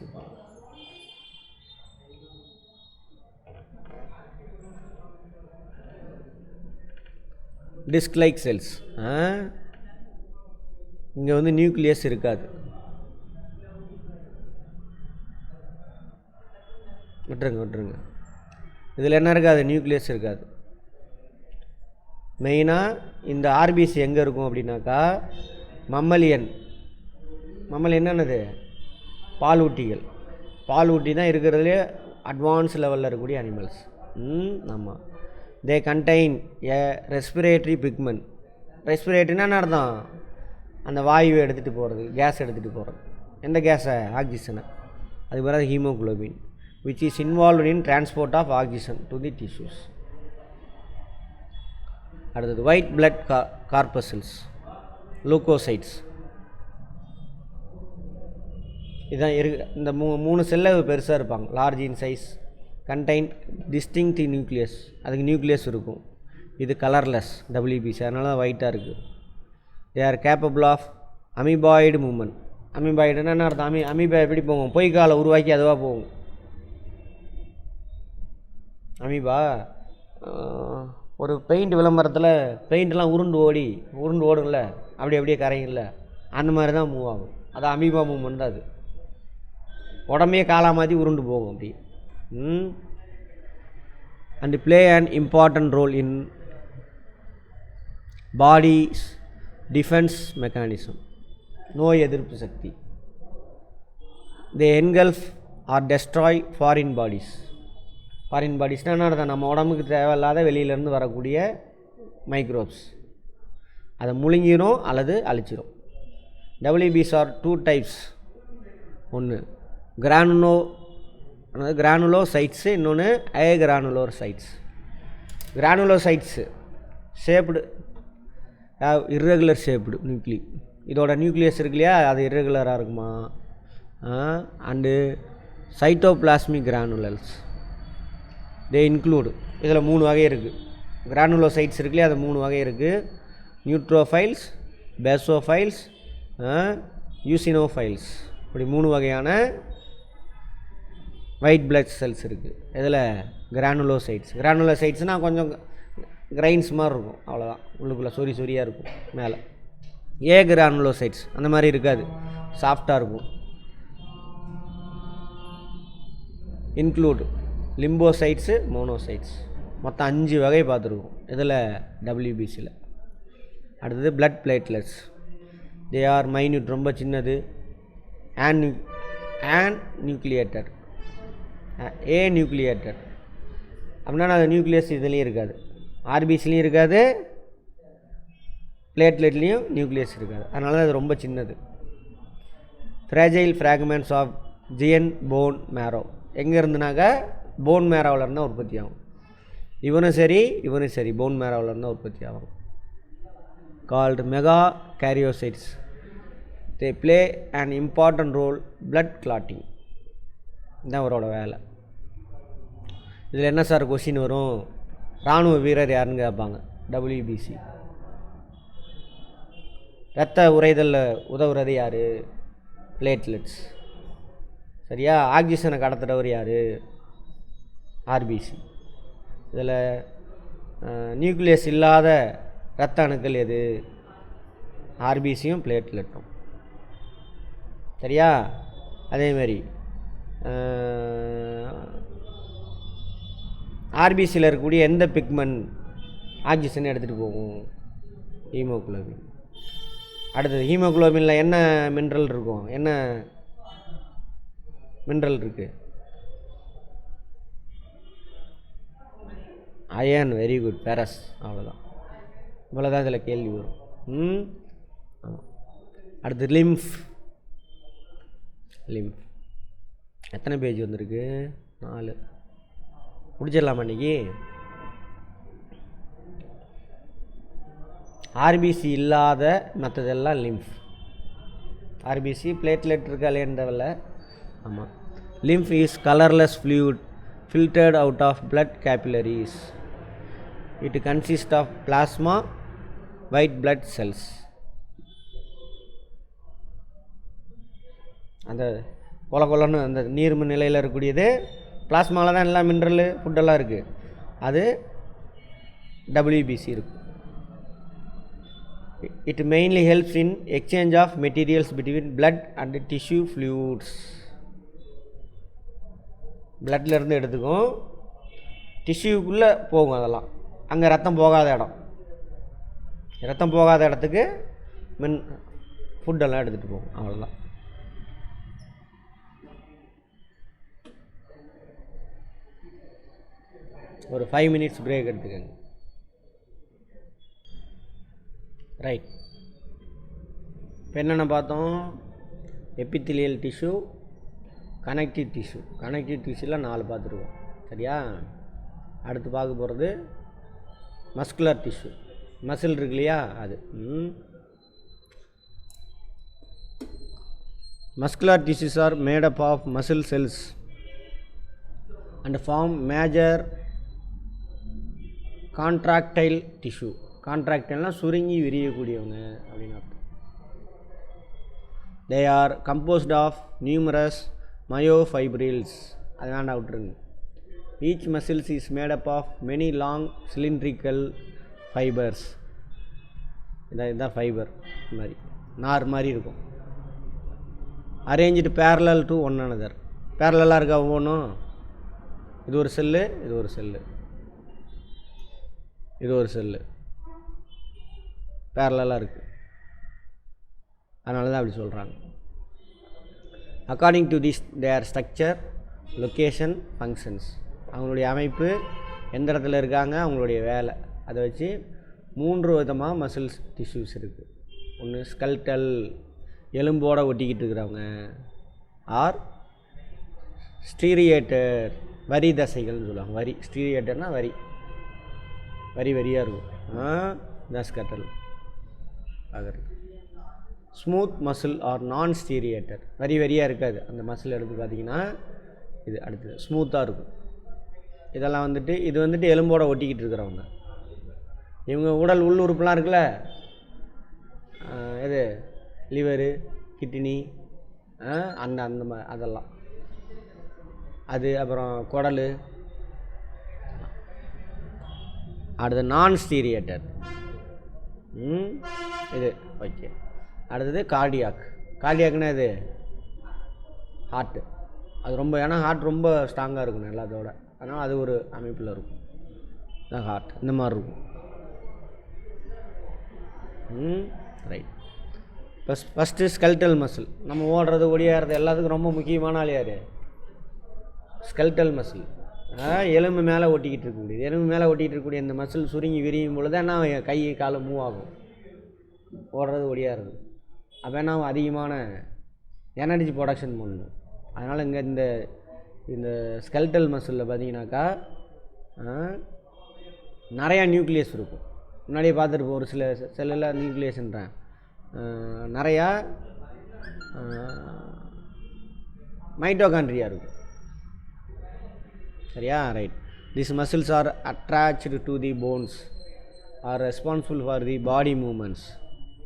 டிஸ்க் லைக் செல்ஸ். இங்கே வந்து நியூக்ளியஸ் இருக்காது. விட்டுருங்க. இதில் என்ன இருக்காது? நியூக்ளியஸ் இருக்காது. மெயினாக இந்த ஆர்பிசி எங்கே இருக்கும் அப்படின்னாக்கா, மம்மலியன் என்னது? பாலூட்டிகள். பாலூட்டி தான் இருக்கிறதுலே அட்வான்ஸ் லெவலில் இருக்கக்கூடிய அனிமல்ஸ். ஆமாம். தே கண்டைன் ஏ ரெஸ்பிரேட்டரி பிக்மெண்ட். ரெஸ்பிரேட்டரினா என்ன அர்த்தம்? அந்த வாயுவை எடுத்துகிட்டு போகிறது, கேஸ் எடுத்துகிட்டு போகிறது. எந்த கேஸை? ஆக்சிஜனை. அதுக்கு பிறகு haemoglobin which is involved in transport of oxygen to the tissues. அடுத்தது ஒயிட் பிளட் கார்பசல்ஸ், லூக்கோசைட்ஸ். இதுதான் இந்த 3 செல்ல பெருசாக இருப்பாங்க, large in size, contain distinct nucleus. அதுக்கு நியூக்ளியஸ் இருக்கும். இது கலர்லெஸ் டபிள்யூபிசி, அதனால தான் ஒயிட்டாக இருக்குது. They are capable of amoeboid movement. அமீபாய்டுன்னா என்ன அர்த்தம்? அமீபா எப்படி போகும்? பொய்க்காலை உருவாக்கி அதுவாக போகும். அமீபா ஒரு பெயிண்ட் விளம்பரத்தில் பெயிண்ட்லாம் உருண்டு ஓடும்ல, அப்படியே கரையும்ல, அந்த மாதிரி தான் மூவ் ஆகும். அது அமீபா மூவ்மெண்ட் தான். அது உடம்பே காலா மாதிரி உருண்டு போகும் அப்படி. And play an important role in body's defence mechanism, நோய் எதிர்ப்பு சக்தி. They engulf or destroy foreign bodies. Foreign பாடிஸ்னால் என்ன அர்த்தம்? நம்ம உடம்புக்கு தேவையில்லாத வெளியிலேருந்து வரக்கூடிய மைக்ரோப்ஸ் அதை முழுங்கிரும் அல்லது அழிச்சிரும். WBs R 2 types. ஒன்று கிரானுலோசைட்ஸு, இன்னொன்று agranulocytes. Granulocytes shaped irregular shaped nuclei. இதோட நியூக்ளியஸ் இருக்கு இல்லையா, அது இர்ரெகுலராக இருக்குமா. And cytoplasmic granules they include. இதில் 3 வகை இருக்குது. கிரானுலோசைட்ஸ் இருக்கு இல்லையா, அது 3 வகை இருக்குது. நியூட்ரோஃபைல்ஸ், பேசோஃபைல்ஸ், யூசினோஃபைல்ஸ். இப்படி 3 வகையான ஒயிட் பிளட் செல்ஸ் இருக்குது. இதில் கிரானுலோசைட்ஸ்னால் கொஞ்சம் கிரைன்ஸ் மாதிரி இருக்கும், அவ்வளோதான். உள்ளுக்குள்ளே சொரியாக இருக்கும் மேலே. கிரானுலோசைட்ஸ் அந்த மாதிரி இருக்காது, சாஃப்டாக இருக்கும். Include lymphocytes, monocytes. மொத்தம் 5 வகை பார்த்துருக்கோம் இதில் WBCயில். அடுத்தது blood platelets. They are minute, ரொம்ப சின்னது. நியூக்ளியேட்டட் நியூக்ளியேட்டட் அப்படின்னா அது நியூக்ளியஸ் இதுலேயும் இருக்காது, RBCலையும் இருக்காது, பிளேட்லெட்லேயும் நியூக்ளியஸ் இருக்காது. அதனால அது ரொம்ப சின்னது. Fragile fragments of giant bone marrow. எங்கே இருந்துனாக்கா போன் மேரோவில் இருந்தால் உற்பத்தி ஆகும். இவனும் சரி போன் மேரோவில் இருந்தால் உற்பத்தி ஆகும். Called megakaryocytes. They play an important role blood clotting. இதுதான் அவரோட வேலை. இதில் என்ன சார் கொஸ்டின் வரும்? இராணுவ வீரர் யாருன்னு கேட்பாங்க. WBC. இரத்த உறைதலில் உதவுறது யார்? பிளேட்லெட்ஸ். சரியா? ஆக்சிஜனை கடத்துறவர் யார்? RBC. இதில் நியூக்ளியஸ் இல்லாத இரத்த அணுக்கள் எது? RBCயும் பிளேட்லெட்டும். சரியா? அதேமாரி RBCயில் இருக்கக்கூடிய எந்த பிக்மெண்ட் ஆக்சிஜனை எடுத்துகிட்டு போகும்? ஹீமோகுளோபின். அடுத்தது ஹீமோகுளோபினில் என்ன மினரல் இருக்கும்? என்ன மினரல் இருக்குது? அயன். Very good. பெரஸ். அவ்வளோதான். இவ்வளோதான் இதில் கேள்வி வரும். ஆமாம். அடுத்து லிம்ஃப். எத்தனை பேஜ் வந்திருக்கு? 4. முடிச்சிடலாமா இன்றைக்கி? RBC இல்லாத மற்றதெல்லாம் லிம்ஃப். RBC பிளேட்லெட் இருக்கா இல்லைன்றதில்ல. ஆமாம். Lymph is colourless fluid filtered out of blood capillaries. It consists of plasma, white blood cells. அந்த கொலன்னு அந்த நீர்ம நிலையில் இருக்கக்கூடியது பிளாஸ்மாவில் தான் எல்லா மினரலு ஃபுட்டெல்லாம் இருக்குது. அது WBC இருக்கும். It mainly helps in exchange of materials between blood and tissue fluids. பிளட்லேருந்து எடுத்துக்கும், டிஷ்யூக்குள்ளே போகும். அதெல்லாம் அங்கே ரத்தம் போகாத இடம். ரத்தம் போகாத இடத்துக்கு ஃபுட்டெல்லாம் எடுத்துகிட்டு போகும். அவ்வளோதான். ஒரு 5 minutes பிரேக் எடுத்துக்கங்க. ரைட். இப்போ என்னென்ன பார்த்தோம்? Epithelial tissue, connective tissue. Connective டிஷ்யூவில் 4 பார்த்துருக்கோம். சரியா? அடுத்து பார்க்க போகிறது மஸ்குலர் டிஷ்யூ. மசில் இருக்கு இல்லையா, அது. Muscular tissues are made up of muscle cells and form major contractile tissue. கான்ட்ராக்டைல்னால் சுருங்கி விரியக்கூடியவங்க அப்படின்னு அர்த்தம். They are composed of numerous myofibrils. அது வேண்டாம், விட்டுருங்க. Each muscles is made up of many long cylindrical fibres. இதுதான் ஃபைபர் மாதிரி நார் மாதிரி இருக்கும். Arranged parallel to one another. பேரலாக இருக்கா ஒவ்வொன்றும்? இது ஒரு செல்லு, இது ஒரு செல்லு, இது ஒரு செல்லு பேரலாக இருக்குது. அதனால தான் அப்படி சொல்கிறாங்க. According to this their structure, location, functions. அவங்களுடைய அமைப்பு, எந்த இடத்துல இருக்காங்க, அவங்களுடைய வேலை, அதை வச்சு 3 விதமாக மசில்ஸ் டிஷ்யூஸ் இருக்குது. ஒன்று ஸ்கல்டல், எலும்போடு ஒட்டிக்கிட்டு இருக்கிறவங்க. ஆர் ஸ்டீரியேட்டர், வரி தசைகள்னு சொல்லுவாங்க. வரி, ஸ்டீரியேட்டர்னால் வரி, வரி வரியாக இருக்கும். தான் ஸ்கல்டல் ஆகிறது. ஸ்மூத் மசில் ஆர் நான் ஸ்டீரியேட்டர், வரி வரியாக இருக்காது. அந்த மசில் எடுத்து பார்த்திங்கன்னா இது அடுத்தது ஸ்மூத்தாக இருக்கும். இதெல்லாம் வந்துட்டு இது வந்துட்டு எலும்போடு ஒட்டிக்கிட்டு இருக்கிறவங்க. இவங்க உடல் உள்ளுறுப்புலாம் இருக்குல்ல, இது லிவரு, கிட்னி, அந்த அந்த அதெல்லாம் அது, அப்புறம் குடல். அடுத்து நான் ஸ்டீரியேட்டர், இது ஓகே. அடுத்தது கார்டியாக். கார்டியாக்னா இது ஹார்ட்டு. அது ரொம்ப, ஏன்னா ஹார்ட் ரொம்ப ஸ்ட்ராங்காக இருக்கணும் எல்லாத்தோட, அதனால் அது ஒரு அமைப்பில் இருக்கும். தான் ஹார்ட் இந்த மாதிரி இருக்கும். ரைட். First skeletal muscle. நம்ம ஓடுறது ஒடியாடுறது எல்லாத்துக்கும் ரொம்ப முக்கியமான ஆள் யார்? Skeletal muscle. எலும்பு மேலே ஒட்டிக்கிட்டு இருக்க முடியுது. எலும்பு மேலே ஒட்டிக்கிட்டு இருக்கக்கூடிய இந்த மசில் சுருங்கி விரியும் பொழுது என்ன கை காலை மூவ் ஆகும், ஓடுறது ஒடியாடுறது. அப்போ என்ன அதிகமான எனர்ஜி ப்ரொடக்ஷன் பண்ணணும். அதனால் இங்கே இந்த ஸ்கெல்டல் மசிலில் பார்த்தீங்கன்னாக்கா நிறையா நியூக்ளியஸ் இருக்கும். முன்னாடியே பார்த்துருப்போம், ஒரு சில செல்லில் நியூக்ளியஸ்ன்றேன், நிறையா மைட்டோகாண்ட்ரியா இருக்கும். சரியா? Right. These muscles are attached to the bones, are responsible for the body movements,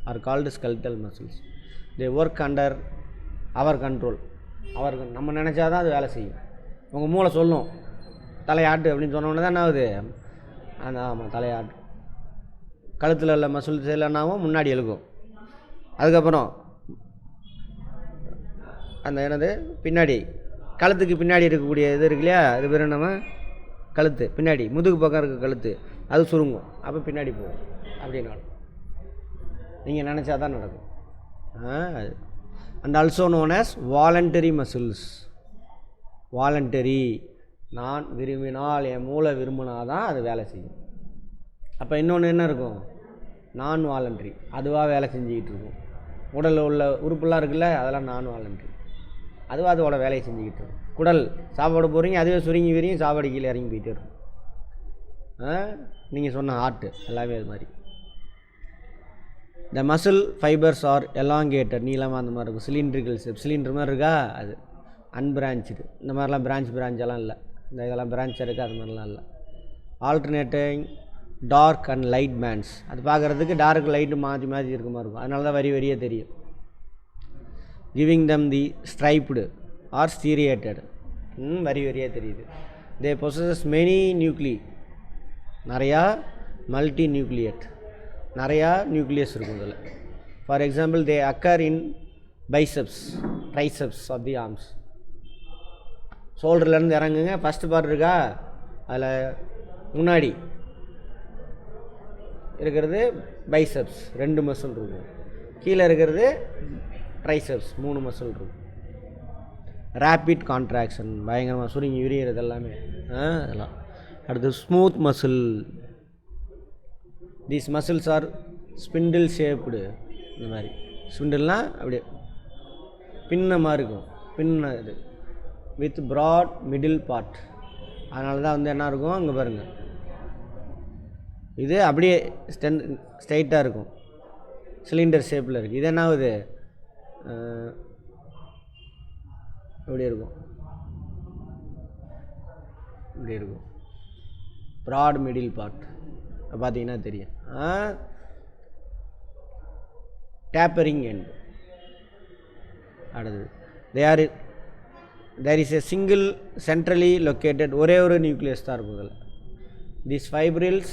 are called skeletal muscles. They work under our control. நம்ம நினச்சாதான் அது வேலை செய்யும். உங்கள் மூளை சொல்லும் தலையாட்டு அப்படின்னு சொன்னோன்னே தான் என்ன ஆகுது, அந்த ஆமாம் தலையாட்டு. கழுத்தில் உள்ள மசில்ஸ் இல்லைன்னாவும் முன்னாடி எழுக்கும். அதுக்கப்புறம் அந்த என்னது பின்னாடி கழுத்துக்கு பின்னாடி இருக்கக்கூடிய இது இருக்கு இல்லையா, அது பேர் நம்ம கழுத்து பின்னாடி, முதுகு பக்கம் இருக்க கழுத்து, அது சுருங்கும். அப்போ பின்னாடி போகும். அப்படின்னாலும் நீங்கள் நினச்சா தான் நடக்கும். And also known as voluntary muscles. Voluntary, நான் விரும்பினால், என் மூளை விரும்பினாதான் அது வேலை செய்யும். அப்போ இன்னொன்று என்ன இருக்கும், நான் வாலண்டரி, அதுவாக வேலை செஞ்சுக்கிட்டு இருக்கும். உடலில் உள்ள உறுப்புலாம் இருக்குல்ல, அதெல்லாம் நான் வாலண்டரி, அதுவாக அதோட வேலையை செஞ்சுக்கிட்டு இருக்கும். குடல் சாப்பாடு போகிறீங்க, அதுவே சுருங்கி விரியும், சாப்பாடு கீழே இறங்கி போயிட்டே இருக்கும். நீங்கள் சொன்ன ஹார்ட்டு எல்லாமே அது மாதிரி. The muscle fibres are elongated, நீளமாக அந்த மாதிரி இருக்கும். சிலிண்ட்ரிக்கல் ஷேப், சிலிண்டர் மாதிரி இருக்கா, அது அன்பிரான்ச்சு. இந்த மாதிரிலாம் பிரான்ச்செல்லாம் இல்லை. இந்த இதெல்லாம் பிரான்ச்சாக இருக்குது, அது மாதிரிலாம் இல்லை. Alternating dark and light bands, அது பார்க்குறதுக்கு டார்க் லைட்டு மாற்றி மாற்றி இருக்க மாதிரி இருக்கும். அதனால தான் வரி வரியாக தெரியும். Giving them the striped or striated, வரி வரியாக தெரியுது. தே பொசஸ் மெனி நியூக்ளி, நிறையா மல்டி நியூக்ளியேட், நிறையா நியூக்ளியஸ் இருக்கும் இதில். For example they occur in biceps, triceps of the arms. ஷோல்டர்லேருந்து இறங்குங்க, ஃபஸ்ட்டு பார்ட் இருக்கா, அதில் முன்னாடி இருக்கிறது பைசப்ஸ் 2 மசில் இருக்கும், கீழே இருக்கிறது ட்ரைசப்ஸ் 3 மசில் இருக்கும். ரேப்பிட் கான்ட்ராக்ஷன், பயங்கரமாக சுருங்கி விரிகிறது எல்லாமே அதெல்லாம். அடுத்து smooth muscle. These muscles R spindle shaped. இந்த மாதிரி ஸ்பிண்டில்னால் அப்படியே பின்னமாக இருக்கும், பின்ன இது வித் ப்ராட் மிடில் பார்ட். அதனால தான் வந்து என்ன இருக்கும், அங்கே பாருங்கள், இது அப்படியே ஸ்ட்ரைட்டாக இருக்கும், சிலிண்டர் ஷேப்பில் இருக்குது. இது என்ன ஆகுது, இப்படி இருக்கும், இப்படி இருக்கும், ப்ராட் மிடில் பார்ட் பார்த்தீங்கன்னா தெரியும். Tapering end. அடுத்தது they are there is a single centrally located ஒரே ஒரு நியூக்ளியஸ் தான் இருக்கும் இதில். these fibrils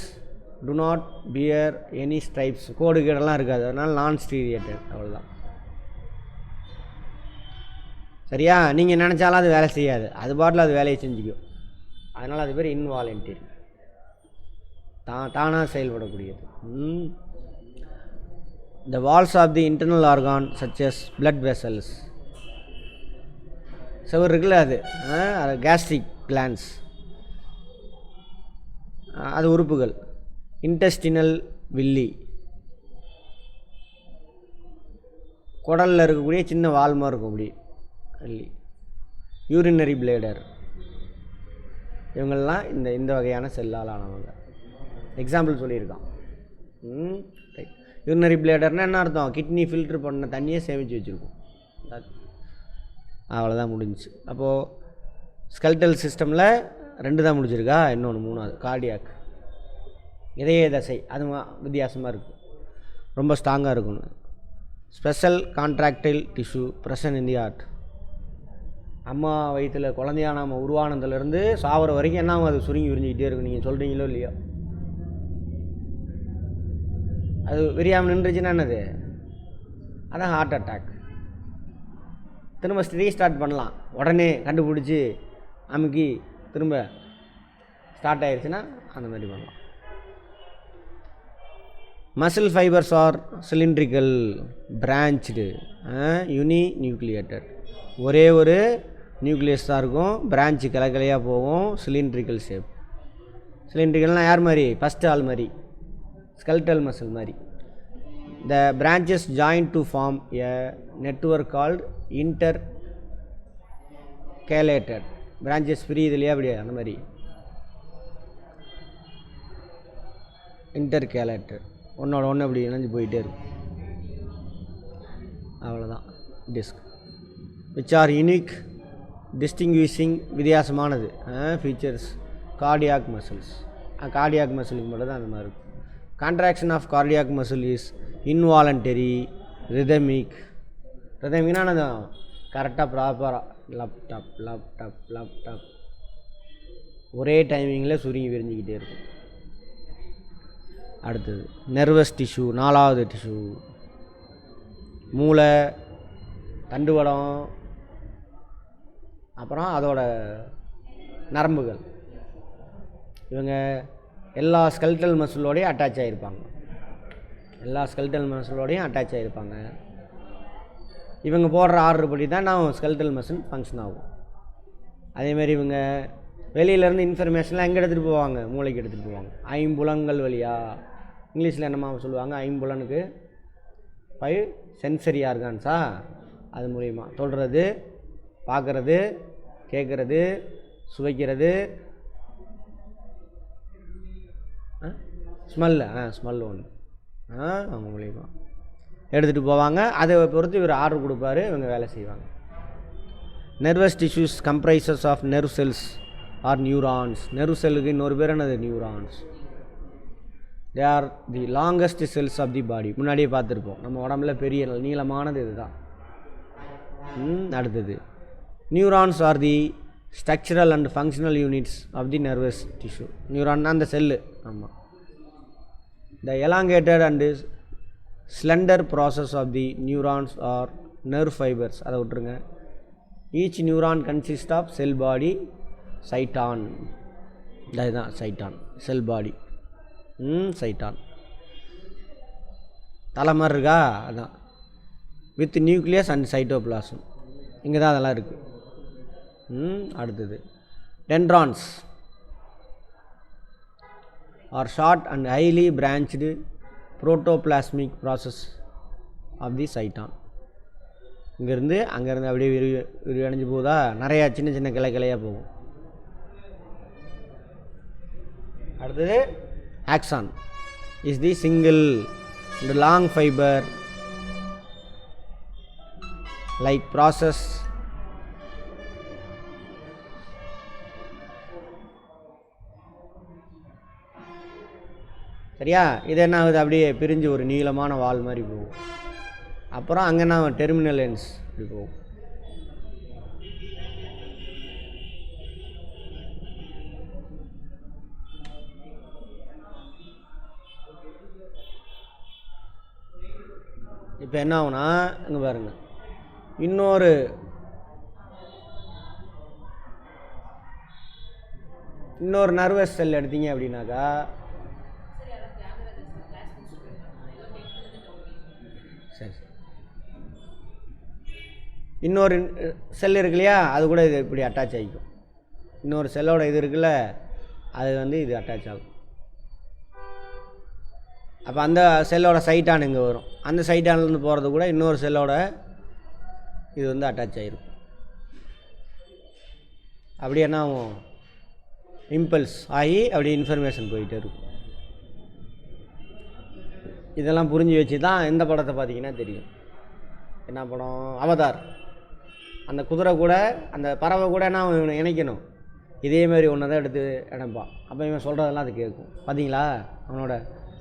do not bear any stripes, கோடு கீடெல்லாம் இருக்காது, அதனால் நான் ஸ்டீரியேட்டட், அவ்வளோதான். சரியா? நீங்கள் நினச்சாலும் அது வேலை செய்யாது, அது பாட்டில் அது வேலையை செஞ்சுக்கும். அதனால் அது பேர் இன்வாலண்டரி, தானாக செயல்படக்கூடியது. the walls of the internal organ such as blood vessels, செவர் இருக்குல்ல அது கேஸ்ட்ரிக் கிளான்ஸ், அது உறுப்புகள். இன்டெஸ்டினல் வில்லி, குடலில் இருக்கக்கூடிய சின்ன வால்மா இருக்கும் அப்படி வில்லி. யூரினரி பிளேடர், இவங்கள்லாம் இந்த வகையான செல்லால் ஆனவங்க. எக்ஸாம்பிள் சொல்லியிருக்கான். ரைட். யூரினரி பிளேடர்னால் என்ன அர்த்தம்? கிட்னி ஃபில்ட்ரு பண்ண தண்ணியை சேமித்து வச்சுருக்கும். அவ்வளோதான் முடிஞ்சிச்சு. அப்போது ஸ்கெல்டல் சிஸ்டமில் 2 தான் முடிஞ்சிருக்கா, இன்னொன்று 3வது கார்டியாக், இதய தசை. அது வித்தியாசமாக இருக்குது, ரொம்ப ஸ்ட்ராங்காக இருக்கணும். Special contractile tissue present in the heart. அம்மா வயிற்றில் குழந்தையாக நம்ம உருவானதுலேருந்து சாவர வரைக்கும் என்ன அது சுருங்கி விரிஞ்சிக்கிட்டே இருக்கும். நீங்கள் சொல்கிறீங்களோ இல்லையோ, அது விரியாமல் நின்றுச்சுன்னா என்னது? அதான் ஹார்ட் அட்டாக். திரும்ப ரீஸ்டார்ட் பண்ணலாம், உடனே கண்டுபிடிச்சி அமுக்கி திரும்ப ஸ்டார்ட் ஆயிடுச்சுன்னா அந்த மாதிரி பண்ணலாம். Muscle fibres are cylindrical branched uni nucleated. ஒரே ஒரு நியூக்ளியஸ் தான் இருக்கும், பிரான்ச்சு கிளையாக போகும், சிலிண்ட்ரிக்கல் ஷேப். சிலிண்ட்ரிக்கல்னால் யார் மாதிரி? ஃபஸ்ட்டு ஆள் மாதிரி, ஸ்கெல்டல் மசில் மாதிரி. The branches join to form a network called intercalated. branches பிரியுது இல்லையா, அப்படியே அந்த மாதிரி intercalated, ஒன்றோட ஒன்று அப்படி இணைஞ்சு போயிட்டே இருக்கும். அவ்வளோதான் disk. which are unique distinguishing, வித்தியாசமானது ஃபீச்சர்ஸ் கார்டியாக் மசில்ஸ். கார்டியாக் மசிலுக்கு மட்டும் தான் அந்த மாதிரி இருக்கும். contraction of cardiac muscle is involuntary, rhythmic. rhythmicனா கரெக்டாக ப்ராப்பராக லப் ஒரே டைமிங்கில் சுருங்கி விரிஞ்சிக்கிட்டே இருக்கும். அடுத்தது நர்வஸ் டிஷ்யூ, 4வது டிஷ்யூ. மூளை, தண்டுவடம், அப்புறம் அதோட நரம்புகள். இவங்க எல்லா ஸ்கெல்டல் மசிலோடையும் அட்டாச் ஆகிருப்பாங்க. இவங்க போடுற ஆர்டர் படி தான் நான் ஸ்கெல்டல் மசில் ஃபங்க்ஷன் ஆகும். அதேமாதிரி இவங்க வெளியிலேருந்து இன்ஃபர்மேஷன்லாம் எங்கே எடுத்துகிட்டு போவாங்க? மூளைக்கு எடுத்துகிட்டு போவாங்க. ஐம்புலன்கள் வழியாக, இங்கிலீஷில் என்னம்மா சொல்லுவாங்க? ஐம்புலனுக்கு 5 சென்சரி ஆர்கான்ஸா, அது மூலிமா தொடுறது, பார்க்குறது, கேட்குறது, சுவைக்கிறது, ஸ்மெல் ஒன்று அவங்க மூலிமா எடுத்துகிட்டு போவாங்க. அதை பொறுத்து இவர் ஆர்டர் கொடுப்பாரு, இவங்க வேலை செய்வாங்க. Nervous tissues comprises of nerve cells or neurons. Nerve செல்லுக்கு இன்னொரு பேர் என்னது? Neurons. They are the longest cells of the body. முன்னாடியே பார்த்துருப்போம், நம்ம உடம்புல பெரிய நீளமானது இதுதான். அடுத்தது neurons are the structural and functional units of the nervous tissue. Neuron அந்த செல்லு. ஆமாம். The elongated and slender process of the neurons or nerve fibers. அதை விட்டுருங்க. each neuron consists of cell body, cyton. இதுதான் cyton, cell body. cyton தலை மாதிரி இருக்கா, அதான். With nucleus and cytoplasm, இங்கே தான் அதெல்லாம் இருக்குது. அடுத்தது dendrons are short and highly branched protoplasmic process of the cyton. இங்கேருந்து அங்கேருந்து அப்படியே விரிவடைஞ்சு போகுதா, நிறையா சின்ன சின்ன கிளையாக போகும். அடுத்தது axon is the single and long fiber like process சரியா. இது என்ன ஆகுது? அப்படியே பிரிஞ்சு ஒரு நீளமான வால் மாதிரி போகும். அப்புறம் அங்கே நான் டெர்மினல் லென்ஸ் இப்படி போகும். இப்போ என்ன ஆகுனா இங்கே பாருங்கள், இன்னொரு நர்வஸ் செல் எடுத்தீங்க அப்படின்னாக்கா சரி இன்னொரு செல் இருக்கு இல்லையா, அது கூட இது இப்படி அட்டாச் ஆகிக்கும். இன்னொரு செல்லோட இது இருக்குல்ல, அது வந்து இது அட்டாச் ஆகும். அப்போ அந்த செல்லோட சைட்டான் இங்கே வரும். அந்த சைட்டான்லேருந்து போகிறது கூட இன்னொரு செல்லோட இது வந்து அட்டாச் ஆகிருக்கும். அப்படி என்ன ஆகும், இம்பல்ஸ் ஆகி அப்படி இன்ஃபர்மேஷன் போயிட்டே இருக்கும். இதெல்லாம் புரிஞ்சு வச்சு தான் இந்த படத்தை பார்த்தீங்கன்னா தெரியும். என்ன படம்? அவதார். அந்த குதிரை கூட அந்த பறவை கூட என்ன இவனை இணைக்கணும், இதேமாரி ஒன்று தான் எடுத்து இணைப்பான். அப்போ இவன் சொல்கிறதெல்லாம் அது கேட்கும். பார்த்தீங்களா, அவனோட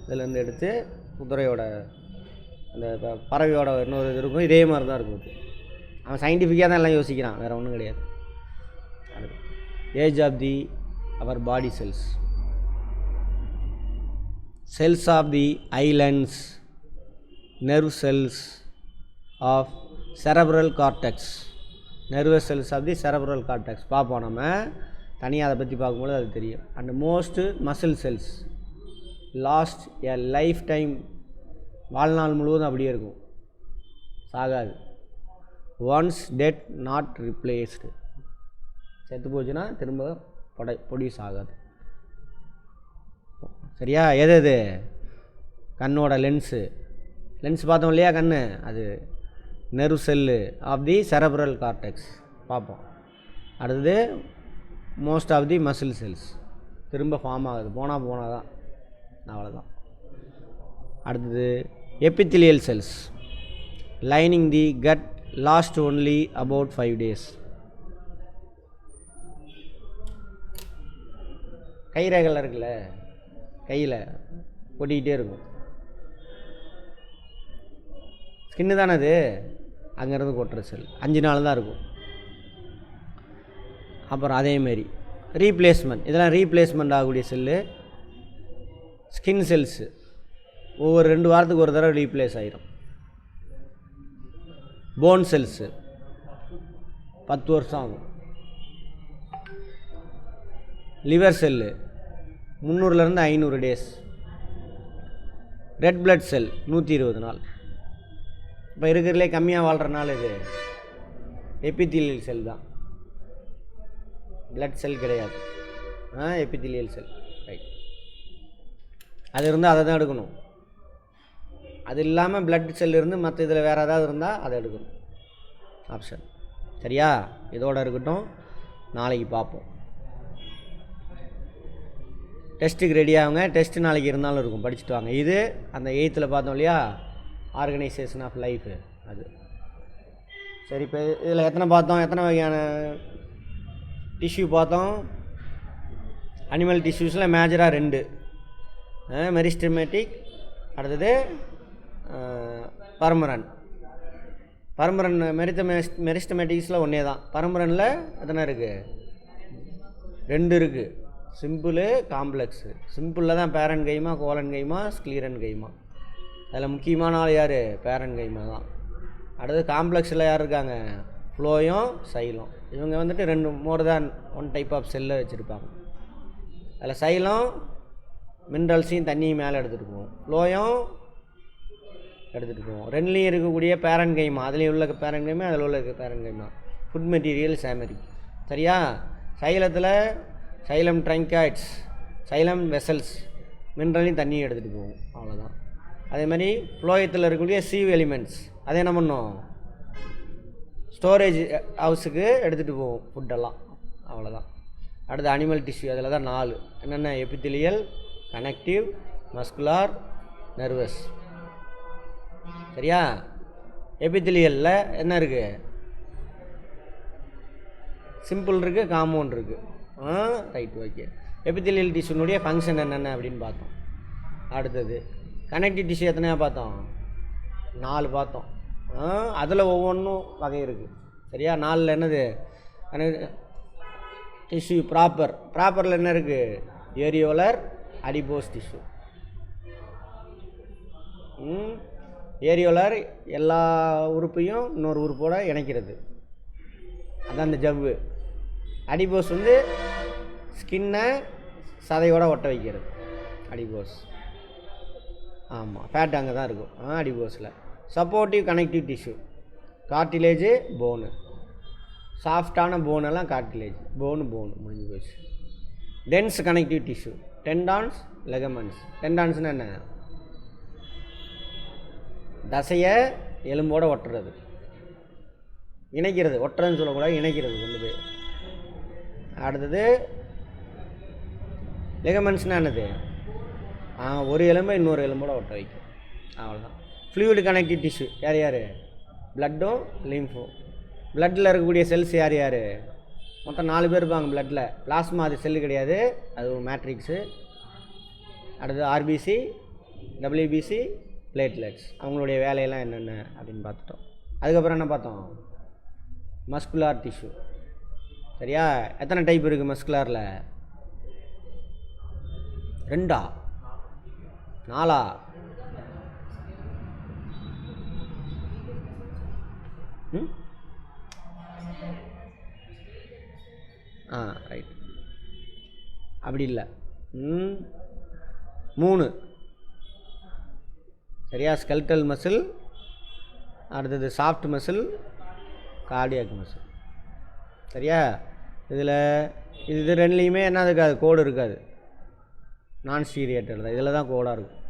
இதுலேருந்து எடுத்து குதிரையோட அந்த பறவையோட இன்னொரு இது இருக்கும், இதே மாதிரி தான் இருக்கும். அவன் சயின்டிஃபிக்காக தான் எல்லாம் யோசிக்கிறான், வேறு ஒன்றும் கிடையாது. Age of the our body cells, cells of the islands, nerve cells of cerebral cortex, nervous cells of the cerebral cortex பார்ப்போம். நம்ம தனியாக அதை பற்றி பார்க்கும்போது அது தெரியும். And most muscle cells last a lifetime, வாழ்நாள் முழுவதும் அப்படியே இருக்கும், சாகாது. ஒன்ஸ் டெட் நாட் ரிப்ளேஸ்டு, செத்து போச்சுன்னா திரும்ப ப்ரொடியூஸ் ஆகாது. சரியா? எது கண்ணோட லென்ஸு பார்த்தோம் இல்லையா, கண் அது nerve cell of the cerebral cortex பார்ப்போம். அடுத்தது most of the muscle cells திரும்ப ஃபார்ம் ஆகுது, போனால் தான், அவ்வளோதான். அடுத்தது epithelial cells lining the gut last only about 5 days. கைரேகையில் இருக்குல்ல, கையில் கொட்டிக்கிட்டே இருக்கும், ஸ்கின்னு தானே அது, அங்கேருந்து கொட்டுற செல் 5 நாள் தான் இருக்கும். அப்புறம் அதேமாரி ரீப்ளேஸ்மெண்ட், இதெல்லாம் ரீப்ளேஸ்மெண்ட் ஆகக்கூடிய செல்லு. ஸ்கின் செல்ஸு ஒவ்வொரு 2 வாரத்துக்கு ஒரு தடவை ரீப்ளேஸ் ஆகிரும். போன் செல்ஸு 10 வருஷம் ஆகும். லிவர் செல்லு 300லேருந்து 500 days. ரெட் பிளட் செல் 120 நாள். இப்போ இருக்கிறதுலே கம்மியாக வாழ்கிற நாள் இது எபித்திலியல் செல் தான், பிளட் செல் கிடையாது. எபித்திலியல் செல், ரைட். அது இருந்தால் அதை தான் எடுக்கணும். அது இல்லாமல் பிளட் செல் இருந்து மற்ற இதில் வேறு ஏதாவது இருந்தால் அதை எடுக்கணும், ஆப்ஷன். சரியா? இதோடு இருக்கட்டும், நாளைக்கு பார்ப்போம். டெஸ்ட்டுக்கு ரெடி ஆகுங்க. டெஸ்ட்டு நாளைக்கு இருந்தாலும் இருக்கும், படிச்சுட்டு வாங்க. இது அந்த 8th பார்த்தோம் இல்லையா, ஆர்கனைசேஷன் ஆஃப் லைஃபு, அது சரி. இப்போ இதில் எத்தனை பார்த்தோம், எத்தனை வகையான டிஷ்யூ பார்த்தோம்? அனிமல் டிஷ்யூஸில் மேஜராக 2, மெரிஸ்டமேட்டிக், அடுத்தது பர்மரன். மெரிஸ்டமேட்டிக்ஸில் ஒன்றே தான். பர்மரனில் எத்தனை இருக்குது? 2 இருக்குது, சிம்பிளு, காம்ப்ளெக்ஸு. சிம்பிளில் தான் பேரன் கைமா, கோலன் கைமா, ஸ்க்ளீரன் கைமா. அதில் முக்கியமான ஆள் யார்? பேரன் கைமா தான். அடுத்து காம்ப்ளெக்ஸில் யார் இருக்காங்க? ஃப்ளோயும் சைலம். இவங்க வந்துட்டு 2 மோர் தேன் 1 டைப் ஆஃப் செல்லை வச்சுருப்பாங்க. அதில் சைலம் மினரல்ஸையும் தண்ணியும் மேலே எடுத்துகிட்டு போவோம், ஃப்ளோயும் எடுத்துகிட்டு போவோம். 2லேயும் இருக்கக்கூடிய பேரன் கைமா, அதுலேயும் உள்ள பேரன் கைமா, அதில் உள்ள பேரன் கைமா, ஃபுட் மெட்டீரியல் சாமரி. சரியா? சைலத்தில் சைலம் ட்ரைங்காய்ட்ஸ், சைலம் வெசல்ஸ், மினரலையும் தண்ணியும் எடுத்துகிட்டு போவோம், அவ்வளோதான். அதே மாதிரி ஃப்ளோயத்தில் இருக்கக்கூடிய சீவ் எலிமெண்ட்ஸ், அதை என்ன பண்ணோம்? ஸ்டோரேஜ் ஹவுஸுக்கு எடுத்துகிட்டு போவோம் ஃபுட்டெல்லாம், அவ்வளோதான். அடுத்து அனிமல் டிஷ்யூ, அதில் தான் 4 என்னென்ன? எபித்திலியல், கனெக்டிவ், மஸ்குலார், நர்வஸ். சரியா? எபித்திலியலில் என்ன இருக்குது? சிம்பிள் இருக்குது, காம்பவுண்ட் இருக்குது. Right, okay. எபித்திலியல் டிஷ்யூனுடைய ஃபங்க்ஷன் என்னென்ன அப்படின்னு பார்த்தோம். அடுத்தது கனெக்டிவ் டிஷ்யூ எத்தனையாக பார்த்தோம்? 4 பார்த்தோம். அதில் ஒவ்வொன்றும் வகை இருக்குது. சரியா? 4ல் என்னது? டிஷ்யூ ப்ராப்பரில் என்ன இருக்குது? Areolar, adipose tissue. ஏரியோலர் எல்லா உறுப்பையும் இன்னொரு உறுப்போடு இணைக்கிறது, அதான் அந்த ஜவ்வு. அடிபோஸ் வந்து ஸ்கின்னை சதையோடு ஒட்ட வைக்கிறது அடிபோஸ். ஆமாம், ஃபேட் அங்கே தான் இருக்கும் அடிபோஸில். Supportive connective tissue cartilage bone, சாஃப்டான போனெல்லாம் கார்டிலேஜ், போனு முடிஞ்சு போச்சு. Dense connective tissue tendons ligaments. டெண்டான்ஸ்னால் என்ன? தசையை எலும்போடு ஒட்டுறது, இணைக்கிறது, ஒட்டுறதுன்னு சொல்லக்கூடாது, இணைக்கிறது கொண்டு போய். அடுத்தது லெகமெண்ட்ஸ்னால் என்னது? ஒரு எலும்பை இன்னொரு எலும்போடு ஒட்ட வைக்கும், அவ்வளோதான். ஃப்ளூயிட் கனெக்டிவ் டிஷ்யூ யார் யார்? பிளட்டும் லிம்ஃபும். பிளட்டில் இருக்கக்கூடிய செல்ஸ் யார் யார்? மொத்தம் 4 பேர் இருப்பாங்க பிளட்டில். பிளாஸ்மா அது செல்லு கிடையாது, அது ஒரு மேட்ரிக்ஸு. அடுத்து ஆர்பிசி, டபிள்யூபிசி, பிளேட்லெட்ஸ். அவங்களுடைய வேலையெல்லாம் என்னென்ன அப்படின்னு பார்த்துட்டோம். அதுக்கப்புறம் என்ன பார்த்தோம்? Muscular tissue. சரியா? எத்தனை டைப் இருக்குது மஸ்குலாரில்? 2 4 ரைட், அப்படி இல்லை 3. சரியா? ஸ்கெல்டல் மசில், அடுத்தது சாஃப்ட் மசில், கார்டியாக் மசில். சரியா? இதில் இது ரெண்டுலேயுமே என்ன இருக்காது? கோடு இருக்காது, நான் ஸ்டீரியேட்டர் தான். இதில் தான் கோடாக இருக்கும்,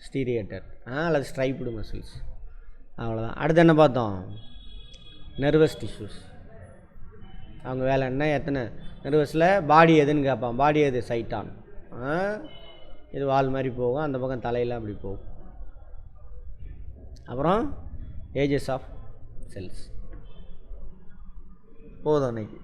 ஸ்டீரியேட்டர் அல்லது ஸ்ட்ரைப்டு மசில்ஸ். அவ்வளோதான். அடுத்து என்ன பார்த்தோம்? Nervous tissues. அவங்க வேலை என்ன? எத்தனை நர்வஸில் பாடி எதுன்னு கேட்பான். பாடி எது? சைட்டான். இது வால் மாதிரி போகும், அந்த பக்கம் தலையில் அப்படி போகும். அப்புறம் ஏஜஸ் ஆஃப் செல்ஸ். போதும் அன்னைக்கு.